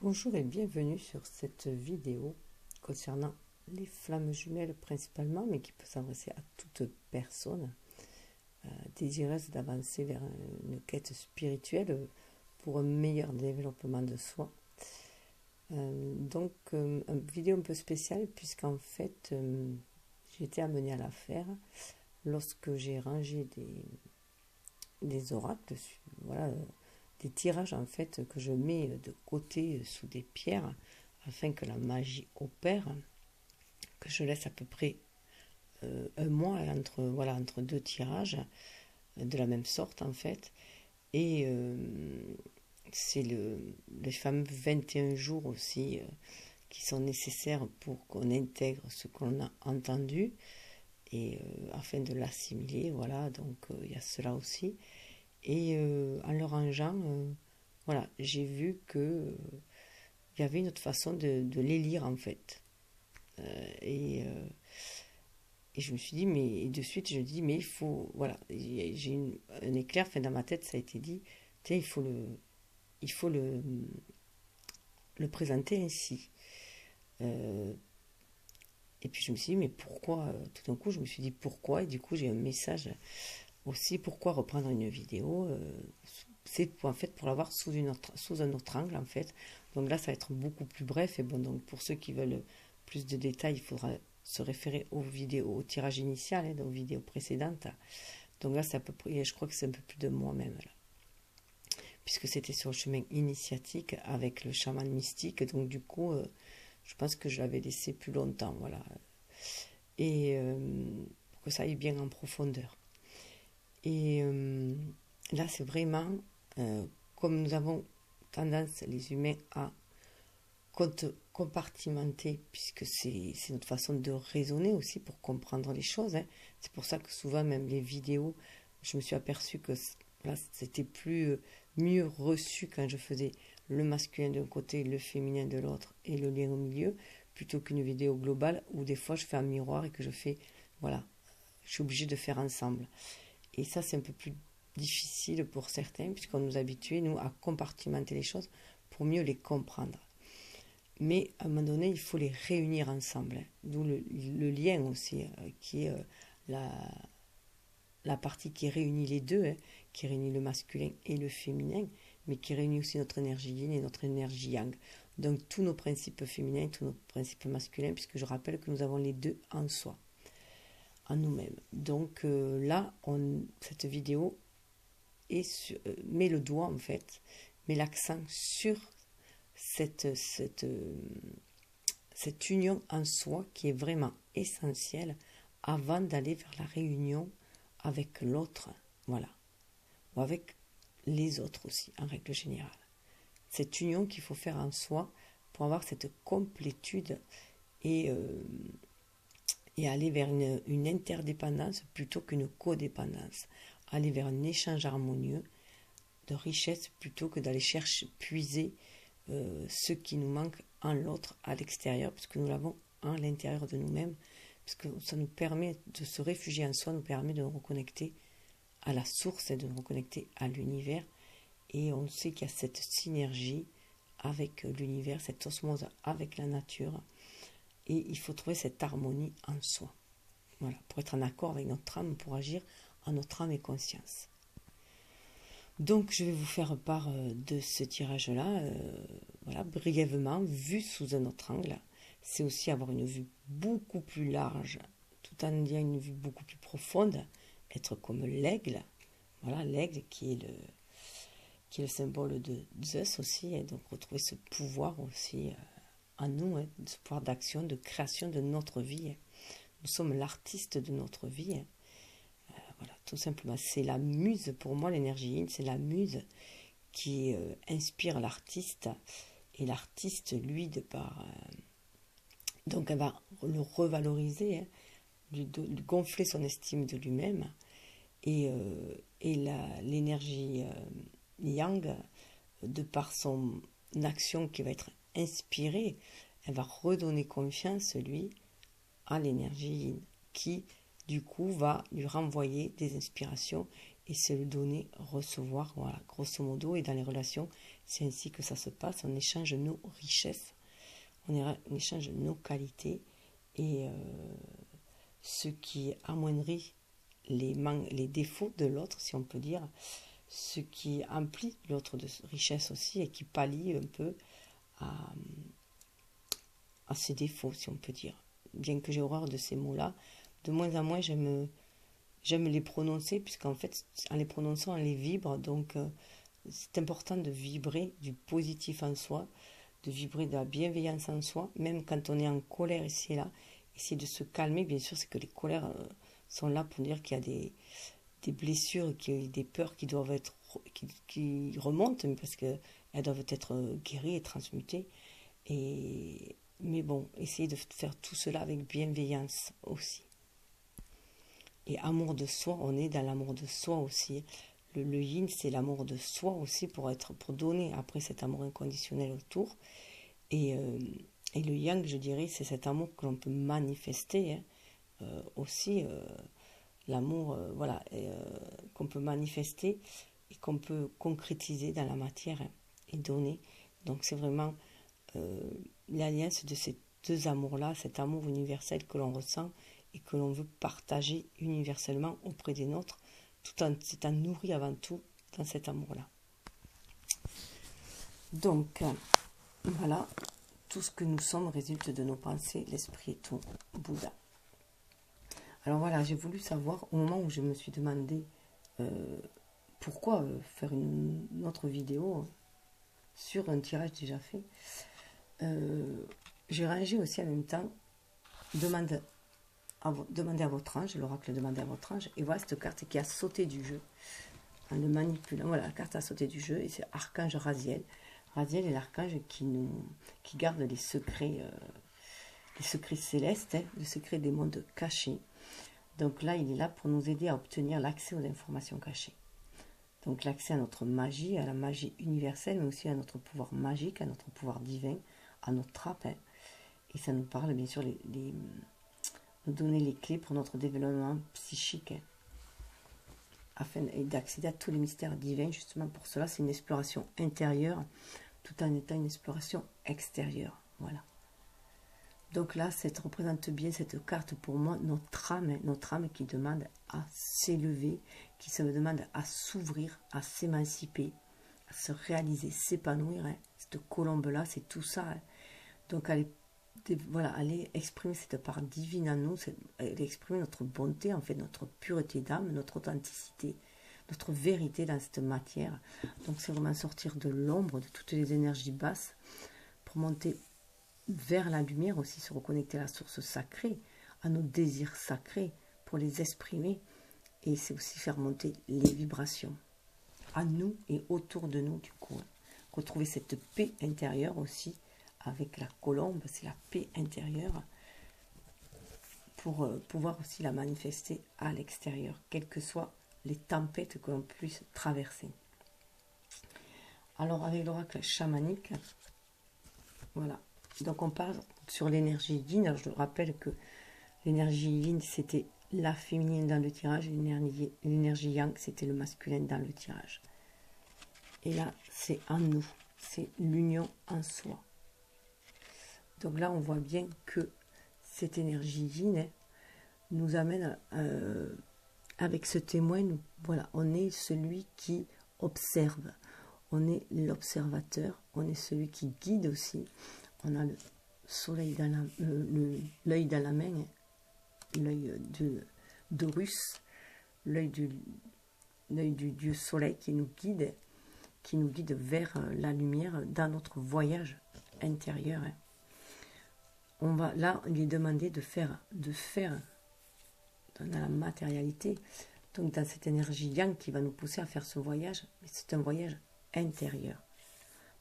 Bonjour et bienvenue sur cette vidéo concernant les flammes jumelles principalement, mais qui peut s'adresser à toute personne désireuse d'avancer vers une quête spirituelle pour un meilleur développement de soi. Une vidéo un peu spéciale puisqu'en fait j'ai été amenée à la faire lorsque j'ai rangé des oracles, voilà, des tirages en fait que je mets de côté sous des pierres afin que la magie opère, que je laisse à peu près un mois entre deux tirages de la même sorte en fait. Et c'est les fameux 21 jours aussi qui sont nécessaires pour qu'on intègre ce qu'on a entendu et afin de l'assimiler, voilà, donc il y a cela aussi. Et en le rangeant, voilà, j'ai vu que il y avait une autre façon de les lire en fait. Et je me suis dit, mais de suite, je dis, mais il faut, voilà, j'ai un éclair, enfin, dans ma tête, ça a été dit, tu sais, il faut le présenter ainsi. Et puis je me suis dit, mais pourquoi, tout d'un coup, je me suis dit pourquoi, et du coup, j'ai un message aussi, pourquoi reprendre une vidéo c'est en fait pour l'avoir sous un autre angle en fait. Donc là ça va être beaucoup plus bref et bon, donc pour ceux qui veulent plus de détails il faudra se référer aux vidéos, au tirage initial, aux vidéos précédentes. Donc là c'est à peu près, je crois que c'est un peu plus de moi-même là, puisque c'était sur le chemin initiatique avec le chaman mystique, donc du coup je pense que je l'avais laissé plus longtemps, voilà, et pour que ça aille bien en profondeur. Et là, c'est vraiment comme nous avons tendance, les humains, à compartimenter, puisque c'est notre façon de raisonner aussi pour comprendre les choses. C'est pour ça que souvent, même les vidéos, je me suis aperçue que là, c'était mieux reçu quand je faisais le masculin d'un côté, le féminin de l'autre et le lien au milieu, plutôt qu'une vidéo globale où des fois je fais un miroir et que je fais, voilà, je suis obligée de faire ensemble. Et ça, c'est un peu plus difficile pour certains, puisqu'on nous habitue, nous, à compartimenter les choses pour mieux les comprendre. Mais à un moment donné, il faut les réunir ensemble. D'où le lien aussi, qui est la partie qui réunit les deux, qui réunit le masculin et le féminin, mais qui réunit aussi notre énergie yin et notre énergie yang. Donc tous nos principes féminins, tous nos principes masculins, puisque je rappelle que nous avons les deux en soi, en nous-mêmes. Donc là, cette vidéo met le doigt en fait, met l'accent sur cette union en soi qui est vraiment essentielle avant d'aller vers la réunion avec l'autre, voilà, ou avec les autres aussi, en règle générale. Cette union qu'il faut faire en soi pour avoir cette complétude et aller vers une interdépendance plutôt qu'une codépendance, aller vers un échange harmonieux de richesse plutôt que d'aller chercher, puiser ce qui nous manque en l'autre à l'extérieur, puisque nous l'avons à l'intérieur de nous-mêmes, parce que ça nous permet de se réfugier en soi, nous permet de nous reconnecter à la source et de nous reconnecter à l'univers. Et on sait qu'il y a cette synergie avec l'univers, cette osmose avec la nature, et il faut trouver cette harmonie en soi, voilà, pour être en accord avec notre âme, pour agir en notre âme et conscience. Donc je vais vous faire part de ce tirage-là, voilà, brièvement, vu sous un autre angle. C'est aussi avoir une vue beaucoup plus large, tout en ayant une vue beaucoup plus profonde, être comme l'aigle, voilà, l'aigle qui est le symbole de Zeus aussi, et donc retrouver ce pouvoir aussi en nous, ce pouvoir d'action, de création de notre vie. Nous sommes l'artiste de notre vie. Voilà, tout simplement. C'est la muse, pour moi, l'énergie yin, c'est la muse qui inspire l'artiste. Et l'artiste, lui, donc elle va le revaloriser, lui gonfler son estime de lui-même. Et l'énergie yang, de par son action qui va être inspirée, elle va redonner confiance, lui, à l'énergie yin, qui, du coup, va lui renvoyer des inspirations et se le donner, recevoir, voilà, grosso modo. Et dans les relations, c'est ainsi que ça se passe. On échange nos richesses, on échange nos qualités, et ce qui amoindrit les défauts de l'autre, si on peut dire, ce qui emplit l'autre de richesse aussi, et qui pallie un peu à ses défauts, si on peut dire. Bien que j'ai horreur de ces mots-là, de moins en moins j'aime les prononcer, puisqu'en fait, en les prononçant, on les vibre. Donc, c'est important de vibrer du positif en soi, de vibrer de la bienveillance en soi, même quand on est en colère ici et là. Essayer de se calmer. Bien sûr, c'est que les colères sont là pour dire qu'il y a des blessures, des peurs qui doivent être, qui remontent, parce qu'elles doivent être guéries et transmutées. Mais bon, essayer de faire tout cela avec bienveillance aussi. Et amour de soi, on est dans l'amour de soi aussi. Le yin, c'est l'amour de soi aussi, pour donner après cet amour inconditionnel autour. Et le yang, je dirais, c'est cet amour que l'on peut manifester, aussi. L'amour, voilà, qu'on peut manifester et qu'on peut concrétiser dans la matière, et donner. Donc c'est vraiment l'alliance de ces deux amours-là, cet amour universel que l'on ressent et que l'on veut partager universellement auprès des nôtres, tout en s'étant nourri avant tout dans cet amour-là. Donc, voilà, tout ce que nous sommes résulte de nos pensées, l'esprit est tout, Bouddha. Alors voilà, j'ai voulu savoir, au moment où je me suis demandé pourquoi faire une autre vidéo sur un tirage déjà fait, j'ai rangé aussi en même temps Demandez à votre ange, l'oracle demandez à votre ange, et voilà cette carte qui a sauté du jeu en le manipulant. Voilà, la carte a sauté du jeu, et c'est Archange Raziel. Raziel est l'archange qui garde les secrets célestes, les secrets des mondes cachés. Donc là, il est là pour nous aider à obtenir l'accès aux informations cachées. Donc l'accès à notre magie, à la magie universelle, mais aussi à notre pouvoir magique, à notre pouvoir divin, à notre trappe. Et ça nous parle bien sûr nous donner les clés pour notre développement psychique, afin d'accéder à tous les mystères divins. Justement pour cela, c'est une exploration intérieure, tout en étant une exploration extérieure. Voilà. Donc là, ça représente bien cette carte pour moi, notre âme qui demande à s'élever, qui se demande à s'ouvrir, à s'émanciper, à se réaliser, s'épanouir. Cette colombe-là, c'est tout ça. Donc aller exprimer cette part divine en nous, aller exprimer notre bonté, en fait, notre pureté d'âme, notre authenticité, notre vérité dans cette matière. Donc c'est vraiment sortir de l'ombre, de toutes les énergies basses, pour monter vers la lumière aussi, se reconnecter à la source sacrée, à nos désirs sacrés, pour les exprimer. Et c'est aussi faire monter les vibrations à nous et autour de nous, du coup. Retrouver cette paix intérieure aussi, avec la colombe, c'est la paix intérieure, pour pouvoir aussi la manifester à l'extérieur, quelles que soient les tempêtes que l'on puisse traverser. Alors avec l'oracle chamanique, voilà. Donc on parle sur l'énergie yin. Alors je rappelle que l'énergie yin, c'était la féminine dans le tirage, l'énergie yang, c'était le masculin dans le tirage. Et là, c'est en nous, c'est l'union en soi. Donc là, on voit bien que cette énergie yin nous amène, avec ce témoin, voilà, on est celui qui observe, on est l'observateur, on est celui qui guide aussi. On a le soleil dans l'œil dans la main, l'œil d'Horus, l'œil du dieu soleil qui nous guide vers la lumière dans notre voyage intérieur. Là, il est demandé de faire dans la matérialité, donc dans cette énergie yang qui va nous pousser à faire ce voyage, mais c'est un voyage intérieur.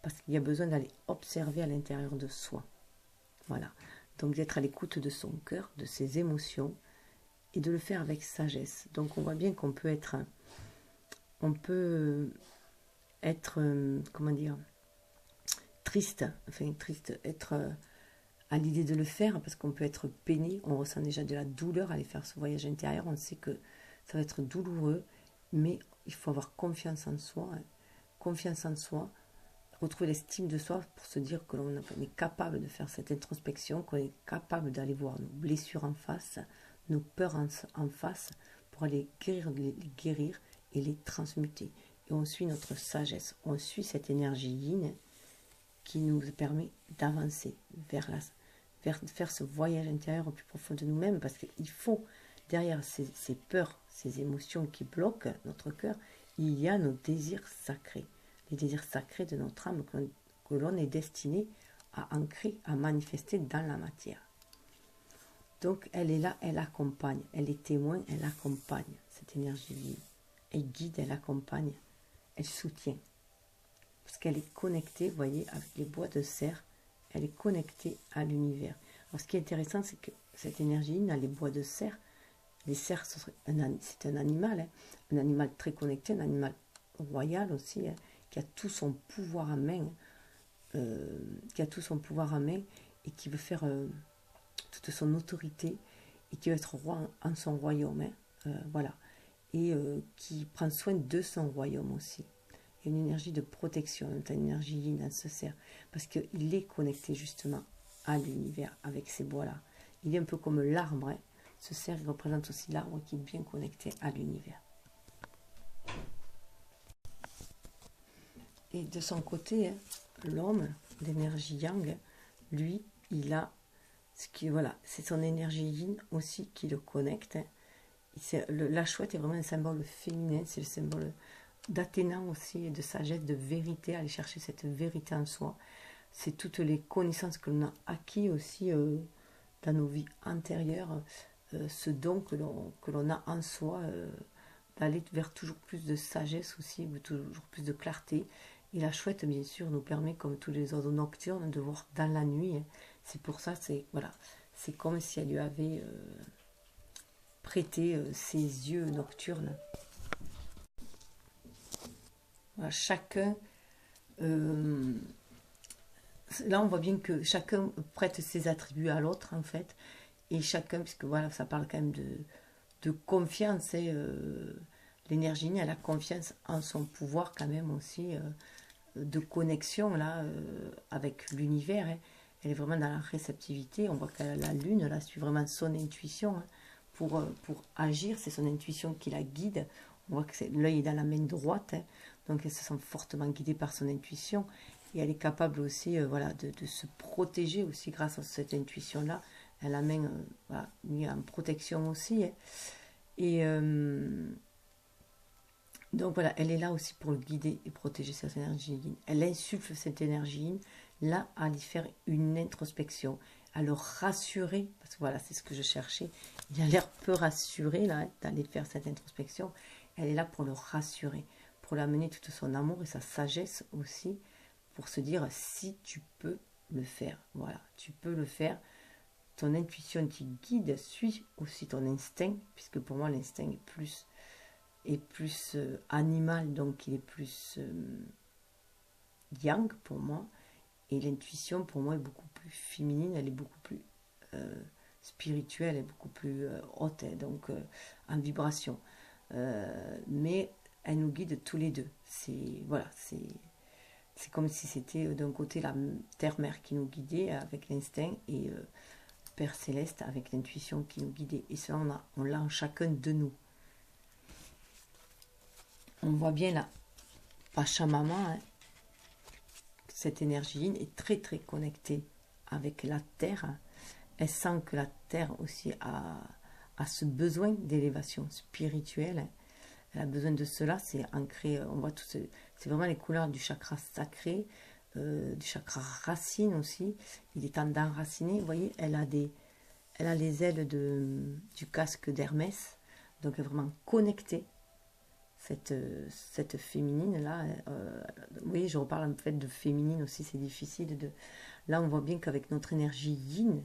Parce qu'il y a besoin d'aller observer à l'intérieur de soi. Voilà. Donc d'être à l'écoute de son cœur, de ses émotions, et de le faire avec sagesse. Donc on voit bien qu'on peut être, comment dire, triste, être à l'idée de le faire, parce qu'on peut être peiné, on ressent déjà de la douleur à aller faire ce voyage intérieur, on sait que ça va être douloureux, mais il faut avoir confiance en soi, retrouver l'estime de soi pour se dire que l'on est capable de faire cette introspection, qu'on est capable d'aller voir nos blessures en face, nos peurs en face, pour aller les guérir et les transmuter. Et on suit notre sagesse, on suit cette énergie yin qui nous permet d'avancer vers faire ce voyage intérieur au plus profond de nous-mêmes, parce qu'il faut, derrière ces peurs, ces émotions qui bloquent notre cœur, il y a nos désirs sacrés, les désirs sacrés de notre âme que l'on est destiné à ancrer, à manifester dans la matière. Donc elle est là, elle accompagne, elle est témoin, elle accompagne cette énergie yin. Elle guide, elle accompagne, elle soutient. Parce qu'elle est connectée, vous voyez, avec les bois de serre, elle est connectée à l'univers. Alors ce qui est intéressant, c'est que cette énergie yin a les bois de serre. Les cerfs, c'est un animal, hein, un animal très connecté, un animal royal aussi, hein, qui a tout son pouvoir en main, et qui veut faire toute son autorité et qui veut être roi en son royaume, hein, voilà, et qui prend soin de son royaume aussi. Il y a une énergie de protection, une énergie yin dans ce cerf, parce qu'il est connecté justement à l'univers avec ces bois-là. Il est un peu comme l'arbre, hein. Ce cerf représente aussi l'arbre qui est bien connecté à l'univers. Et de son côté, hein, l'homme d'énergie yang, lui, il a ce qui, voilà, c'est son énergie yin aussi qui le connecte. Hein. La chouette est vraiment un symbole féminin, c'est le symbole d'Athéna aussi, de sagesse, de vérité, aller chercher cette vérité en soi. C'est toutes les connaissances que l'on a acquis aussi dans nos vies antérieures, ce don que l'on a en soi, d'aller vers toujours plus de sagesse aussi, toujours plus de clarté. Et la chouette, bien sûr, nous permet, comme tous les oiseaux nocturnes, de voir dans la nuit. C'est pour ça, voilà, c'est comme si elle lui avait prêté ses yeux nocturnes. Voilà, chacun, là on voit bien que chacun prête ses attributs à l'autre en fait, et chacun, puisque voilà, ça parle quand même de confiance, et l'énergie, elle a confiance en son pouvoir quand même aussi, de connexion là, avec l'univers, hein. Elle est vraiment dans la réceptivité, on voit que la lune là suit vraiment son intuition, hein, pour agir, c'est son intuition qui la guide. On voit que l'œil est dans la main droite, hein, donc elle se sent fortement guidée par son intuition, et elle est capable aussi voilà, de se protéger aussi grâce à cette intuition-là. Elle a la main voilà, mise en protection aussi, hein. Et donc voilà, elle est là aussi pour le guider et protéger cette énergie yin. Elle insuffle cette énergie yin, là, à lui faire une introspection, à le rassurer, parce que voilà, c'est ce que je cherchais. Il a l'air peu rassuré, là, d'aller faire cette introspection. Elle est là pour le rassurer, pour lui amener tout son amour et sa sagesse aussi, pour se dire, si tu peux le faire, voilà, tu peux le faire. Ton intuition qui guide, suis aussi ton instinct, puisque pour moi, l'instinct est plus animal, donc il est plus yang pour moi, et l'intuition pour moi est beaucoup plus féminine, elle est beaucoup plus spirituelle, elle est beaucoup plus haute, hein, donc en vibration, mais elle nous guide tous les deux. C'est voilà, c'est comme si c'était d'un côté la terre-mère qui nous guidait avec l'instinct, et Père Céleste avec l'intuition qui nous guidait, et cela on l'a en chacun de nous. On voit bien là, Pachamama, hein, cette énergie est très très connectée avec la terre. Elle sent que la terre aussi a ce besoin d'élévation spirituelle. Elle a besoin de cela, c'est ancré, on voit tout c'est vraiment les couleurs du chakra sacré, du chakra racine aussi. Il est temps d'enraciner, vous voyez, elle a les ailes du casque d'Hermès, donc elle est vraiment connectée. Cette féminine là, oui, je reparle en fait de féminine aussi, c'est difficile là on voit bien qu'avec notre énergie yin,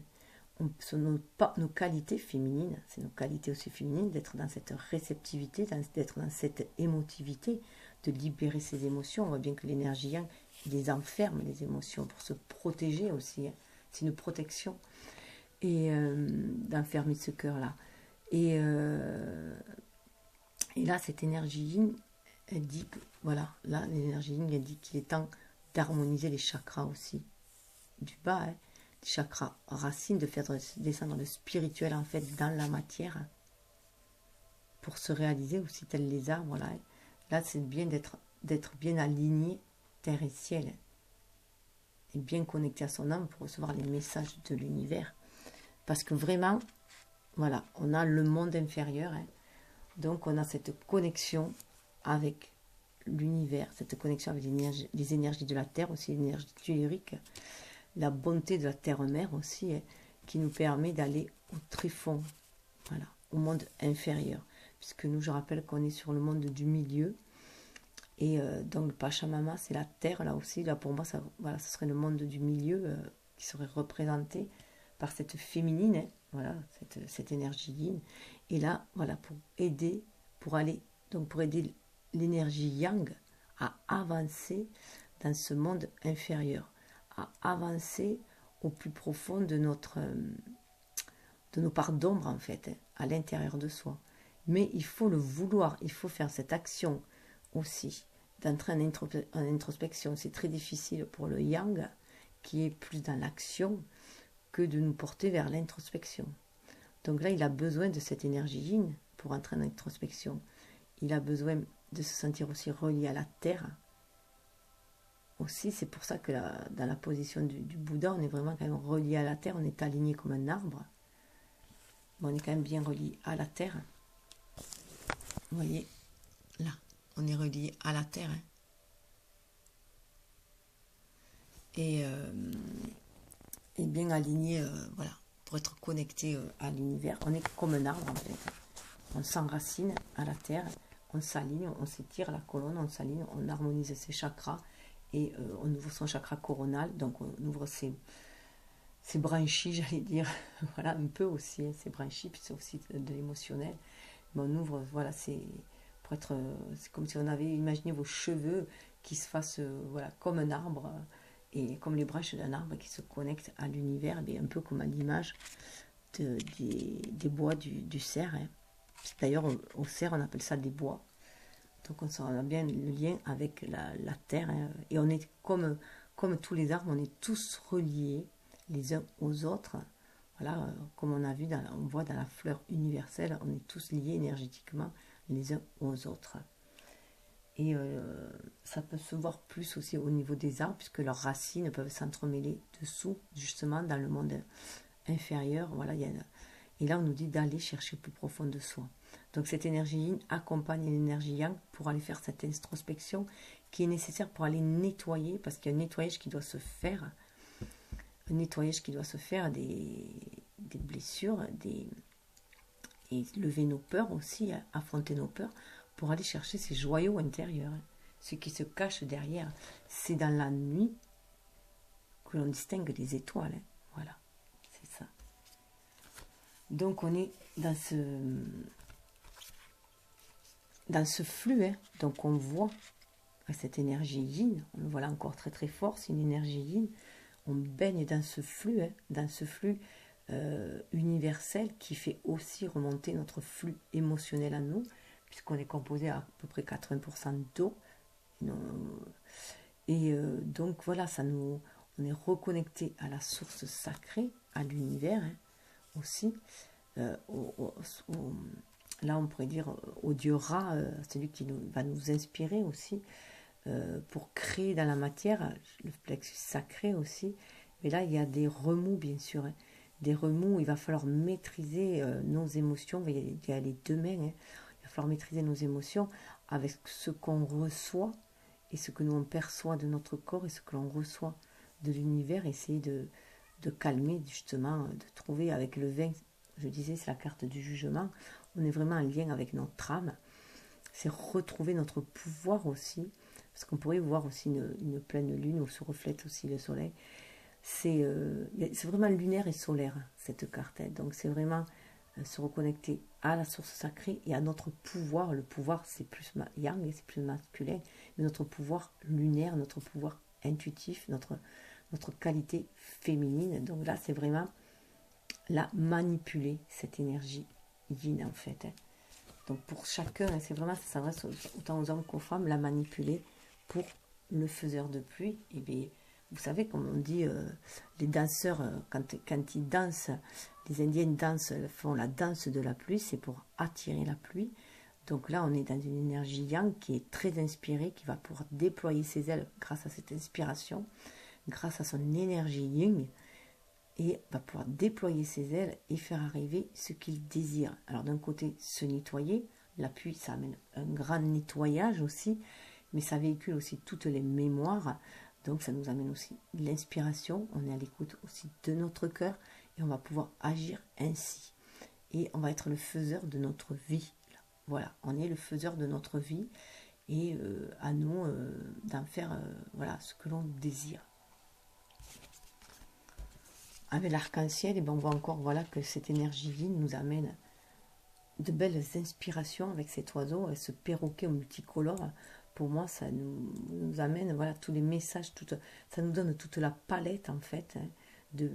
nos qualités féminines, c'est nos qualités aussi féminines, d'être dans cette réceptivité, d'être dans cette émotivité, de libérer ses émotions. On voit bien que l'énergie yang, il les enferme, les émotions, pour se protéger aussi, hein. C'est une protection, et d'enfermer ce cœur là, et là, cette énergie yin, elle dit que, voilà, là, l'énergie yin, elle dit qu'il est temps d'harmoniser les chakras aussi, du bas, hein, les chakras racines, de faire descendre le spirituel en fait dans la matière, pour se réaliser aussi tel les arbres. Là, là c'est bien d'être bien aligné, terre et ciel, et bien connecté à son âme pour recevoir les messages de l'univers. Parce que vraiment, voilà, on a le monde inférieur, hein, donc on a cette connexion avec l'univers, cette connexion avec les énergies de la terre, aussi l'énergie tellurique, la bonté de la terre-mère aussi, hein, qui nous permet d'aller au tréfonds, voilà, au monde inférieur. Puisque nous, je rappelle qu'on est sur le monde du milieu, et donc le Pachamama, c'est la terre, là aussi, là pour moi, ça, voilà, ce serait le monde du milieu qui serait représenté par cette féminine, hein, voilà, cette énergie yin. Et là, voilà, pour aider l'énergie yang à avancer dans ce monde inférieur, à avancer au plus profond de nos parts d'ombre, en fait, hein, à l'intérieur de soi. Mais il faut le vouloir, il faut faire cette action aussi, d'entrer en introspection. C'est très difficile pour le yang, qui est plus dans l'action, que de nous porter vers l'introspection. Donc là, il a besoin de cette énergie yin pour entrer en introspection. Il a besoin de se sentir aussi relié à la terre. Aussi, c'est pour ça que dans la position du Bouddha, on est vraiment quand même relié à la terre, on est aligné comme un arbre. Mais on est quand même bien relié à la terre. Vous voyez, là, on est relié à la terre. Hein. Et bien aligné, voilà, pour être connecté à l'univers. On est comme un arbre, en fait. On s'enracine à la terre, on s'aligne, on s'étire la colonne, on s'aligne, on harmonise ses chakras, et on ouvre son chakra coronal, donc on ouvre ses branchies, j'allais dire, voilà, un peu aussi, hein, ses branchies, puis c'est aussi de l'émotionnel. Mais on ouvre, voilà, c'est comme si on avait imaginé vos cheveux qui se fassent, voilà, comme un arbre, et comme les branches d'un arbre qui se connectent à l'univers, un peu comme à l'image des bois du cerf. Hein. D'ailleurs, au cerf, on appelle ça des bois. Donc on a bien le lien avec la terre. Hein. Et on est comme tous les arbres, on est tous reliés les uns aux autres. Voilà, comme on a vu, on voit dans la fleur universelle, on est tous liés énergétiquement les uns aux autres. Et ça peut se voir plus aussi au niveau des arbres, puisque leurs racines peuvent s'entremêler dessous, justement, dans le monde inférieur. Voilà, et là, on nous dit d'aller chercher plus profond de soi. Donc cette énergie yin accompagne l'énergie yang pour aller faire cette introspection qui est nécessaire pour aller nettoyer, parce qu'il y a un nettoyage qui doit se faire, des blessures, et lever nos peurs aussi, affronter nos peurs, pour aller chercher ces joyaux intérieurs, hein, ce qui se cache derrière. C'est dans la nuit que l'on distingue les étoiles, hein, voilà, c'est ça. Donc on est dans ce flux, hein, donc on voit cette énergie yin, on le voit là encore très très fort, c'est une énergie yin, on baigne dans ce flux, hein, universel qui fait aussi remonter notre flux émotionnel à nous, puisqu'on est composé à peu près 80% d'eau. Et donc voilà, on est reconnecté à la source sacrée, à l'univers, hein, aussi. Là, on pourrait dire au dieu Ra, celui qui va nous inspirer aussi, pour créer dans la matière, le plexus sacré aussi. Mais là, il y a des remous, bien sûr. Hein. Des remous, il va falloir maîtriser nos émotions. Il y a les deux mains. Hein. Il va falloir maîtriser nos émotions avec ce qu'on reçoit et ce que nous on perçoit de notre corps et ce que l'on reçoit de l'univers. Essayer de calmer, justement, de trouver avec le vin. Je disais, c'est la carte du jugement. On est vraiment en lien avec notre âme. C'est retrouver notre pouvoir aussi. Parce qu'on pourrait voir aussi une pleine lune où se reflète aussi le soleil. C'est vraiment lunaire et solaire, cette carte. Donc c'est vraiment se reconnecter à la source sacrée et à notre pouvoir. Le pouvoir, c'est plus yang et c'est plus masculin. Mais notre pouvoir lunaire, notre pouvoir intuitif, notre qualité féminine. Donc là, c'est vraiment la manipuler, cette énergie yin, en fait. Donc pour chacun, c'est vraiment, ça s'adresse autant aux hommes qu'aux femmes, la manipuler pour le faiseur de pluie. Et bien, vous savez, comme on dit, les danseurs, quand ils dansent, les Indiennes dansent, font la danse de la pluie, c'est pour attirer la pluie. Donc là, on est dans une énergie yang qui est très inspirée, qui va pouvoir déployer ses ailes grâce à cette inspiration, grâce à son énergie yin, et va pouvoir déployer ses ailes et faire arriver ce qu'il désire. Alors d'un côté, se nettoyer, la pluie, ça amène un grand nettoyage aussi, mais ça véhicule aussi toutes les mémoires, donc ça nous amène aussi l'inspiration, on est à l'écoute aussi de notre cœur, et on va pouvoir agir ainsi. Et on va être le faiseur de notre vie. Voilà, on est le faiseur de notre vie, et à nous d'en faire voilà, ce que l'on désire. Avec l'arc-en-ciel, et ben on voit encore voilà, que cette énergie yin nous amène de belles inspirations avec cet oiseau, avec ce perroquet multicolore. Pour moi, ça nous amène voilà, tous les messages, ça nous donne toute la palette en fait de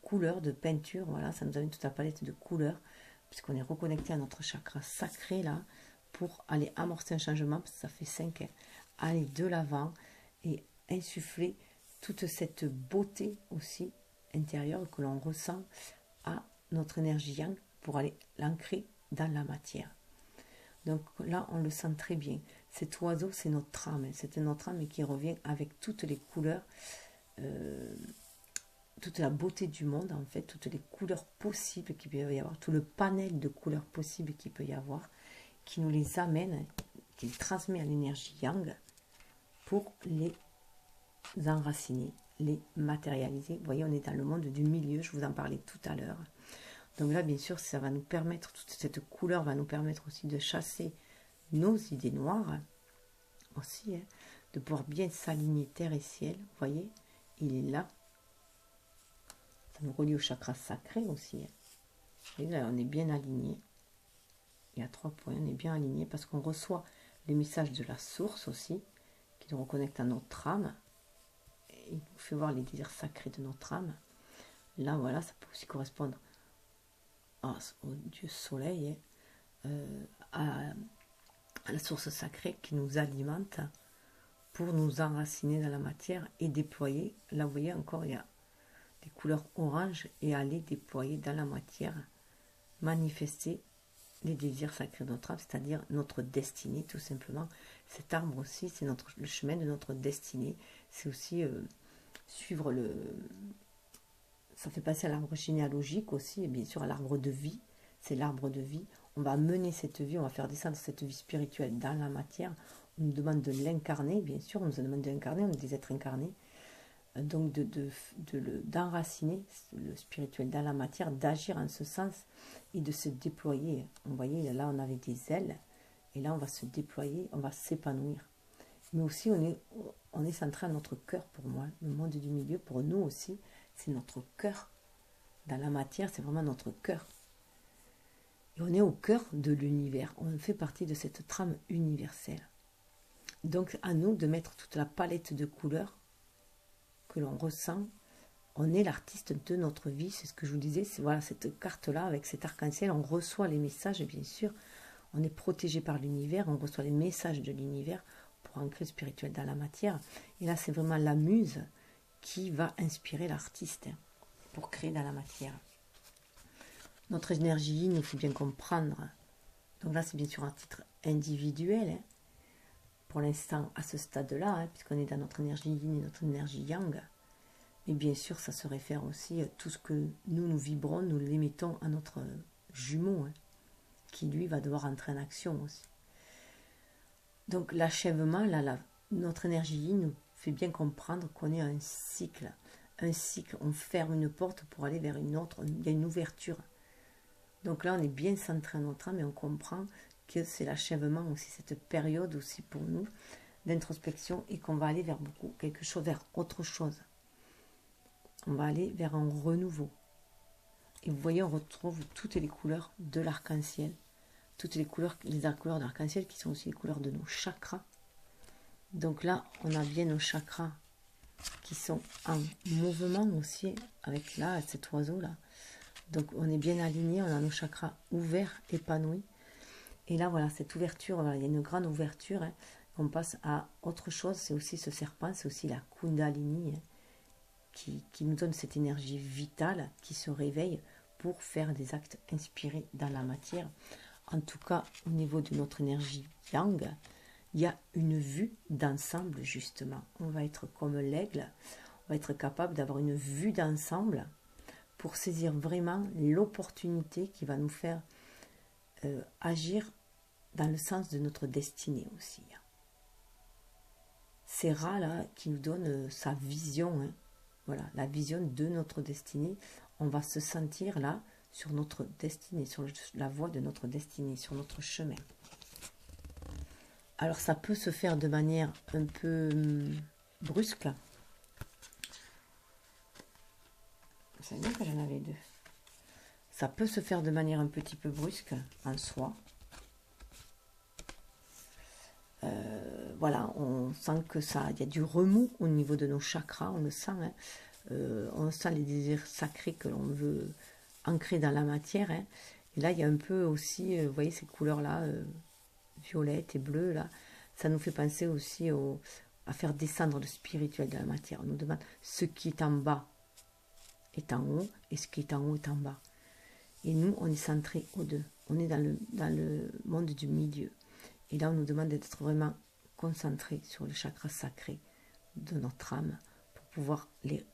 couleurs, de peinture. Voilà, ça nous amène toute la palette de couleurs, puisqu'on est reconnecté à notre chakra sacré là, pour aller amorcer un changement, parce que ça fait 5 ans, aller de l'avant et insuffler toute cette beauté aussi intérieure que l'on ressent à notre énergie yang pour aller l'ancrer dans la matière. Donc là, on le sent très bien. Cet oiseau, c'est notre âme. C'est notre âme qui revient avec toutes les couleurs, toute la beauté du monde, en fait, toutes les couleurs possibles qu'il peut y avoir, tout le panel de couleurs possibles qu'il peut y avoir, qui nous les amène, qui les transmet à l'énergie yang pour les enraciner, les matérialiser. Vous voyez, on est dans le monde du milieu, je vous en parlais tout à l'heure. Donc là, bien sûr, ça va nous permettre, toute cette couleur va nous permettre aussi de chasser nos idées noires, aussi, hein, de pouvoir bien s'aligner terre et ciel. Vous voyez, il est là. Ça nous relie au chakra sacré aussi. Hein. Et là, on est bien aligné. Il y a 3 points, on est bien aligné parce qu'on reçoit les messages de la source aussi, qui nous reconnecte à notre âme. Et il nous fait voir les désirs sacrés de notre âme. Là, voilà, ça peut aussi correspondre au Dieu soleil, à la source sacrée qui nous alimente pour nous enraciner dans la matière et déployer. Là, vous voyez encore, il y a des couleurs orange et aller déployer dans la matière, manifester les désirs sacrés de notre âme, c'est-à-dire notre destinée, tout simplement. Cet arbre aussi, c'est le chemin de notre destinée. C'est aussi suivre le... Ça fait passer à l'arbre généalogique aussi, et bien sûr à l'arbre de vie. C'est l'arbre de vie. On va mener cette vie, on va faire descendre cette vie spirituelle dans la matière. On nous demande de l'incarner, bien sûr, on nous demande de l'incarner, on est des êtres incarnés. Donc d'enraciner le spirituel dans la matière, d'agir en ce sens et de se déployer. Vous voyez, là on avait des ailes, et là on va se déployer, on va s'épanouir. Mais aussi on est centré à notre cœur pour moi, le monde du milieu, pour nous aussi, c'est notre cœur. Dans la matière, c'est vraiment notre cœur. Et on est au cœur de l'univers, on fait partie de cette trame universelle. Donc à nous de mettre toute la palette de couleurs que l'on ressent. On est l'artiste de notre vie, c'est ce que je vous disais, c'est voilà, cette carte-là, avec cet arc-en-ciel, on reçoit les messages, et bien sûr, on est protégé par l'univers, on reçoit les messages de l'univers pour ancrer le spirituel dans la matière. Et là, c'est vraiment la muse qui va inspirer l'artiste pour créer dans la matière. Notre énergie, il faut bien comprendre. Donc là, c'est bien sûr un titre individuel, hein, pour l'instant, à ce stade-là, hein, puisqu'on est dans notre énergie yin et notre énergie yang. Mais bien sûr, ça se réfère aussi à tout ce que nous vibrons, nous l'émettons à notre jumeau, hein, qui lui va devoir entrer en action aussi. Donc l'achèvement, là, notre énergie yin nous fait bien comprendre qu'on est un cycle. Un cycle, on ferme une porte pour aller vers une autre, il y a une ouverture. Donc là, on est bien centré en notre âme et on comprend que c'est l'achèvement aussi, cette période aussi pour nous d'introspection, et qu'on va aller vers quelque chose, vers autre chose. On va aller vers un renouveau. Et vous voyez, on retrouve toutes les couleurs de l'arc-en-ciel, toutes les couleurs d'arc-en-ciel qui sont aussi les couleurs de nos chakras. Donc là, on a bien nos chakras qui sont en mouvement aussi, avec là, cet oiseau-là. Donc on est bien aligné, on a nos chakras ouverts, épanouis. Et là, voilà, cette ouverture, voilà, il y a une grande ouverture, hein, On passe à autre chose, c'est aussi ce serpent, c'est aussi la Kundalini, hein, qui nous donne cette énergie vitale qui se réveille pour faire des actes inspirés dans la matière. En tout cas, au niveau de notre énergie yang, il y a une vue d'ensemble, justement. On va être comme l'aigle, on va être capable d'avoir une vue d'ensemble pour saisir vraiment l'opportunité qui va nous faire agir dans le sens de notre destinée aussi. C'est Ra là qui nous donne sa vision, hein. Voilà, la vision de notre destinée. On va se sentir là sur notre destinée, sur la voie de notre destinée, sur notre chemin. Alors ça peut se faire de manière un peu brusque. Vous savez bien que j'en avais deux. Ça peut se faire de manière un petit peu brusque en soi. Voilà, on sent que ça, il y a du remous au niveau de nos chakras, on le sent, hein. On sent les désirs sacrés que l'on veut ancrer dans la matière, hein. Et là, il y a un peu aussi, vous voyez ces couleurs-là, violette et bleu, là, ça nous fait penser aussi à faire descendre le spirituel de la matière. On nous demande ce qui est en bas est en haut et ce qui est en haut est en bas. Et nous, on est centré aux deux. On est dans le monde du milieu. Et là, on nous demande d'être vraiment concentré sur le chakra sacré de notre âme pour pouvoir les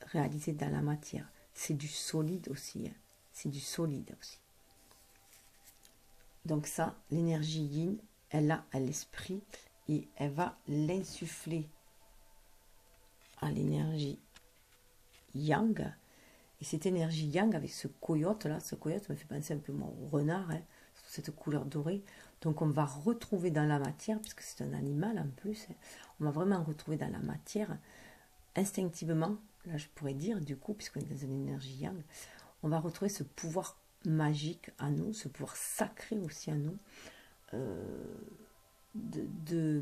réaliser dans la matière. C'est du solide aussi, hein. C'est du solide aussi. Donc ça, l'énergie yin, elle a à l'esprit et elle va l'insuffler à l'énergie yang. Et cette énergie yang avec ce coyote là, ce coyote me fait penser un peu au renard, hein, cette couleur dorée. Donc on va retrouver dans la matière, puisque c'est un animal en plus, hein, on va vraiment retrouver dans la matière, instinctivement, là je pourrais dire du coup, puisqu'on est dans une énergie yang, on va retrouver ce pouvoir magique à nous, ce pouvoir sacré aussi à nous, de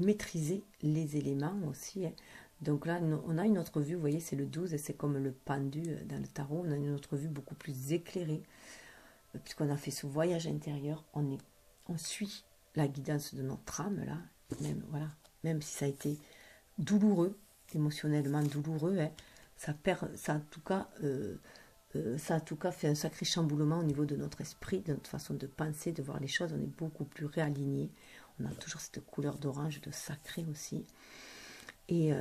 maîtriser les éléments aussi, hein. Donc là, on a une autre vue, vous voyez, c'est le 12, et c'est comme le pendu dans le tarot, on a une autre vue beaucoup plus éclairée, puisqu'on a fait ce voyage intérieur, on suit la guidance de notre âme, là, même, voilà, même si ça a été douloureux, émotionnellement douloureux, hein, ça a en tout cas fait un sacré chamboulement au niveau de notre esprit, de notre façon de penser, de voir les choses, on est beaucoup plus réaligné, on a toujours cette couleur d'orange, de sacré aussi. Et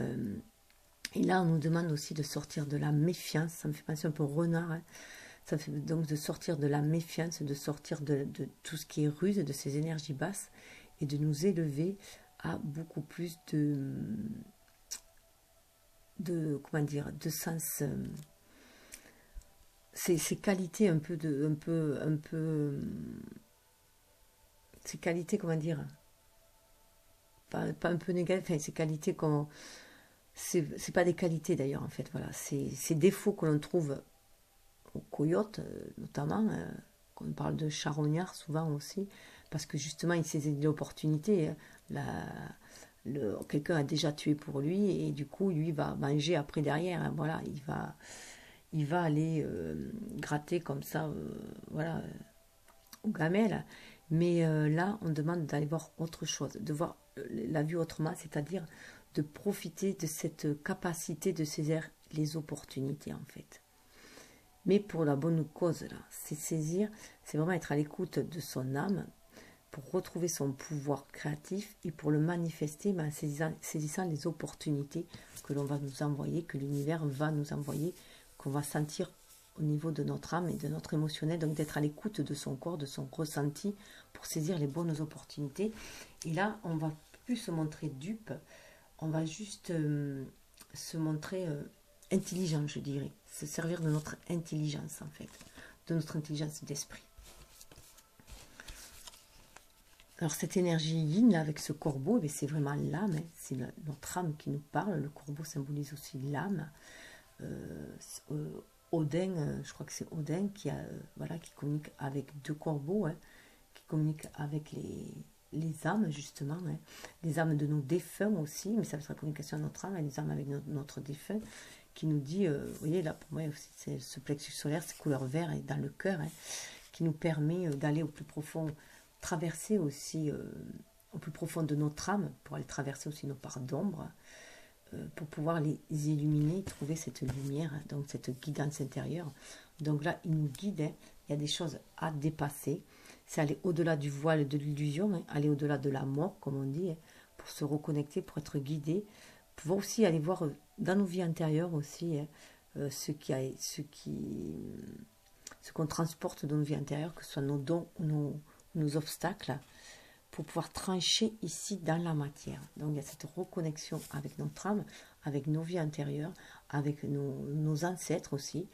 là, on nous demande aussi de sortir de la méfiance. Ça me fait penser un peu au renard, hein. Ça fait donc de sortir de la méfiance, de sortir de tout ce qui est ruse, de ces énergies basses, et de nous élever à beaucoup plus comment dire, de sens, ces qualités ces qualités, comment dire, pas un peu négatives, enfin, ces qualités qu'on... C'est pas des qualités d'ailleurs, en fait, voilà. Ces défauts que l'on trouve au coyote, notamment, qu'on parle de charognard souvent aussi, parce que justement, il saisit l'opportunité. Quelqu'un a déjà tué pour lui, et du coup, lui va manger après derrière, hein, voilà, il va aller gratter comme ça, voilà, aux gamelles. Mais là, on demande d'aller voir autre chose, de voir la vue autrement, c'est-à-dire de profiter de cette capacité de saisir les opportunités, en fait. Mais pour la bonne cause, là, c'est saisir, c'est vraiment être à l'écoute de son âme pour retrouver son pouvoir créatif et pour le manifester, en saisissant les opportunités que l'on va nous envoyer, que l'univers va nous envoyer, qu'on va sentir au niveau de notre âme et de notre émotionnel, donc d'être à l'écoute de son corps, de son ressenti pour saisir les bonnes opportunités. Et là, on va plus se montrer dupe, on va juste se montrer intelligent, je dirais, se servir de notre intelligence en fait, de notre intelligence d'esprit. Alors cette énergie yin là, avec ce corbeau, c'est vraiment l'âme, hein, c'est notre âme qui nous parle. Le corbeau symbolise aussi l'âme. Odin, je crois que c'est Odin qui communique avec deux corbeaux, hein, qui communique avec les âmes justement, hein, les âmes de nos défunts aussi, mais ça va être la communication à notre âme, et les âmes avec notre défunt, qui nous dit, vous voyez là pour moi aussi, c'est ce plexus solaire, c'est couleur vert et dans le cœur, hein, qui nous permet d'aller au plus profond, traverser aussi au plus profond de notre âme, pour aller traverser aussi nos parts d'ombre, pour pouvoir les illuminer, trouver cette lumière, donc cette guidance intérieure. Donc là, il nous guide, hein. Il y a des choses à dépasser, c'est aller au-delà du voile de l'illusion, hein, aller au-delà de la mort, comme on dit, hein, pour se reconnecter, pour être guidé, pouvoir aussi aller voir dans nos vies intérieures aussi, hein, ce qu'on transporte dans nos vies intérieures, que ce soit nos dons ou nos obstacles, pour pouvoir trancher ici dans la matière. Donc il y a cette reconnexion avec notre âme, avec nos vies intérieures, avec nos ancêtres aussi.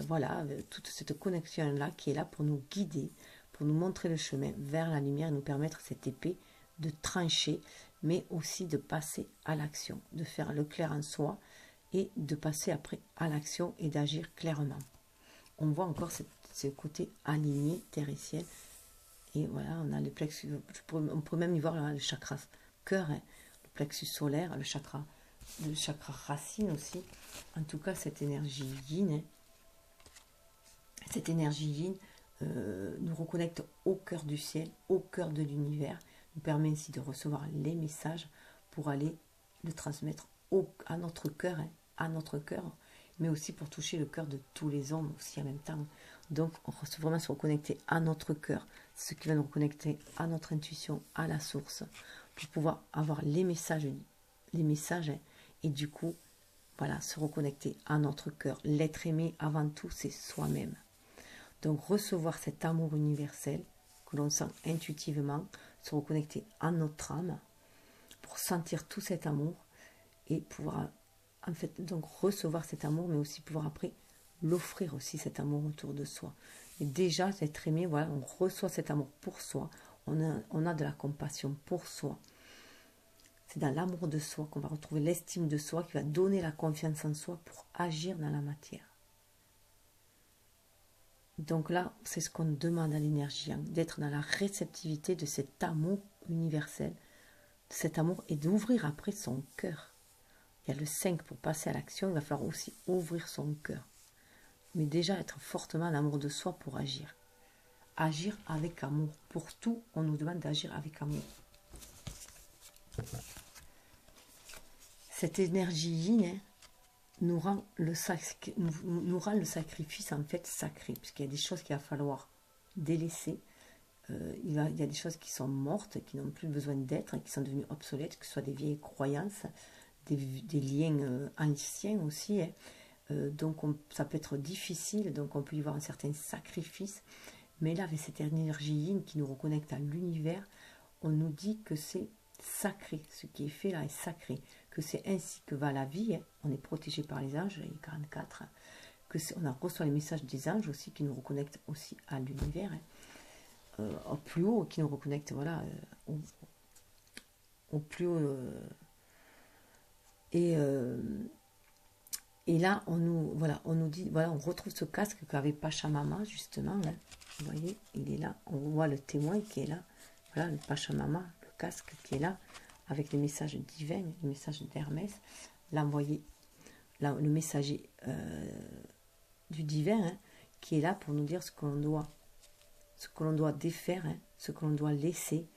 Voilà, toute cette connexion-là qui est là pour nous guider, pour nous montrer le chemin vers la lumière et nous permettre cette épée de trancher, mais aussi de passer à l'action, de faire le clair en soi et de passer après à l'action et d'agir clairement. On voit encore ce côté aligné, terre et ciel. Et voilà, on a le plexus, on peut même y voir là, le chakra cœur, hein, le plexus solaire, le chakra racine aussi. En tout cas, cette énergie yin, hein, cette énergie yin nous reconnecte au cœur du ciel, au cœur de l'univers, nous permet ainsi de recevoir les messages pour aller le transmettre à notre cœur, hein, à notre cœur, mais aussi pour toucher le cœur de tous les hommes aussi en même temps. Donc, on va vraiment se reconnecter à notre cœur, ce qui va nous reconnecter à notre intuition, à la source, pour pouvoir avoir les messages hein, et du coup, voilà, se reconnecter à notre cœur. L'être aimé, avant tout, c'est soi-même. Donc, recevoir cet amour universel que l'on sent intuitivement, se reconnecter à notre âme, pour sentir tout cet amour et pouvoir, en fait, donc recevoir cet amour, mais aussi pouvoir après l'offrir aussi cet amour autour de soi. Et déjà, être aimé, voilà, on reçoit cet amour pour soi, on a de la compassion pour soi. C'est dans l'amour de soi qu'on va retrouver l'estime de soi qui va donner la confiance en soi pour agir dans la matière. Donc là, c'est ce qu'on demande à l'énergie, hein, d'être dans la réceptivité de cet amour universel, de cet amour et d'ouvrir après son cœur. Il y a le 5 pour passer à l'action, il va falloir aussi ouvrir son cœur. Mais déjà être fortement en amour de soi pour agir. Agir avec amour. Pour tout, on nous demande d'agir avec amour. Cette énergie yin, hein, nous rend le sacrifice en fait sacré, puisqu'il y a des choses qu'il va falloir délaisser. Il y a des choses qui sont mortes, qui n'ont plus besoin d'être, qui sont devenues obsolètes, que ce soit des vieilles croyances, des liens anciens aussi, hein. Donc ça peut être difficile, donc on peut y voir un certain sacrifice, mais là avec cette énergie yin qui nous reconnecte à l'univers, on nous dit que c'est sacré, ce qui est fait là est sacré, que c'est ainsi que va la vie, hein. On est protégé par les anges, les 44, hein, on a reçoit les messages des anges aussi qui nous reconnectent aussi à l'univers, hein, au plus haut, qui nous reconnectent voilà, au plus haut, et là, on nous dit, voilà, on retrouve ce casque qu'avait Pachamama, justement, hein. Vous voyez, il est là, on voit le témoin qui est là, voilà, le Pachamama, le casque qui est là, avec les messages divins, les messages d'Hermès, l'envoyé, le messager du divin, hein, qui est là pour nous dire ce que l'on doit défaire, hein, ce que l'on doit laisser,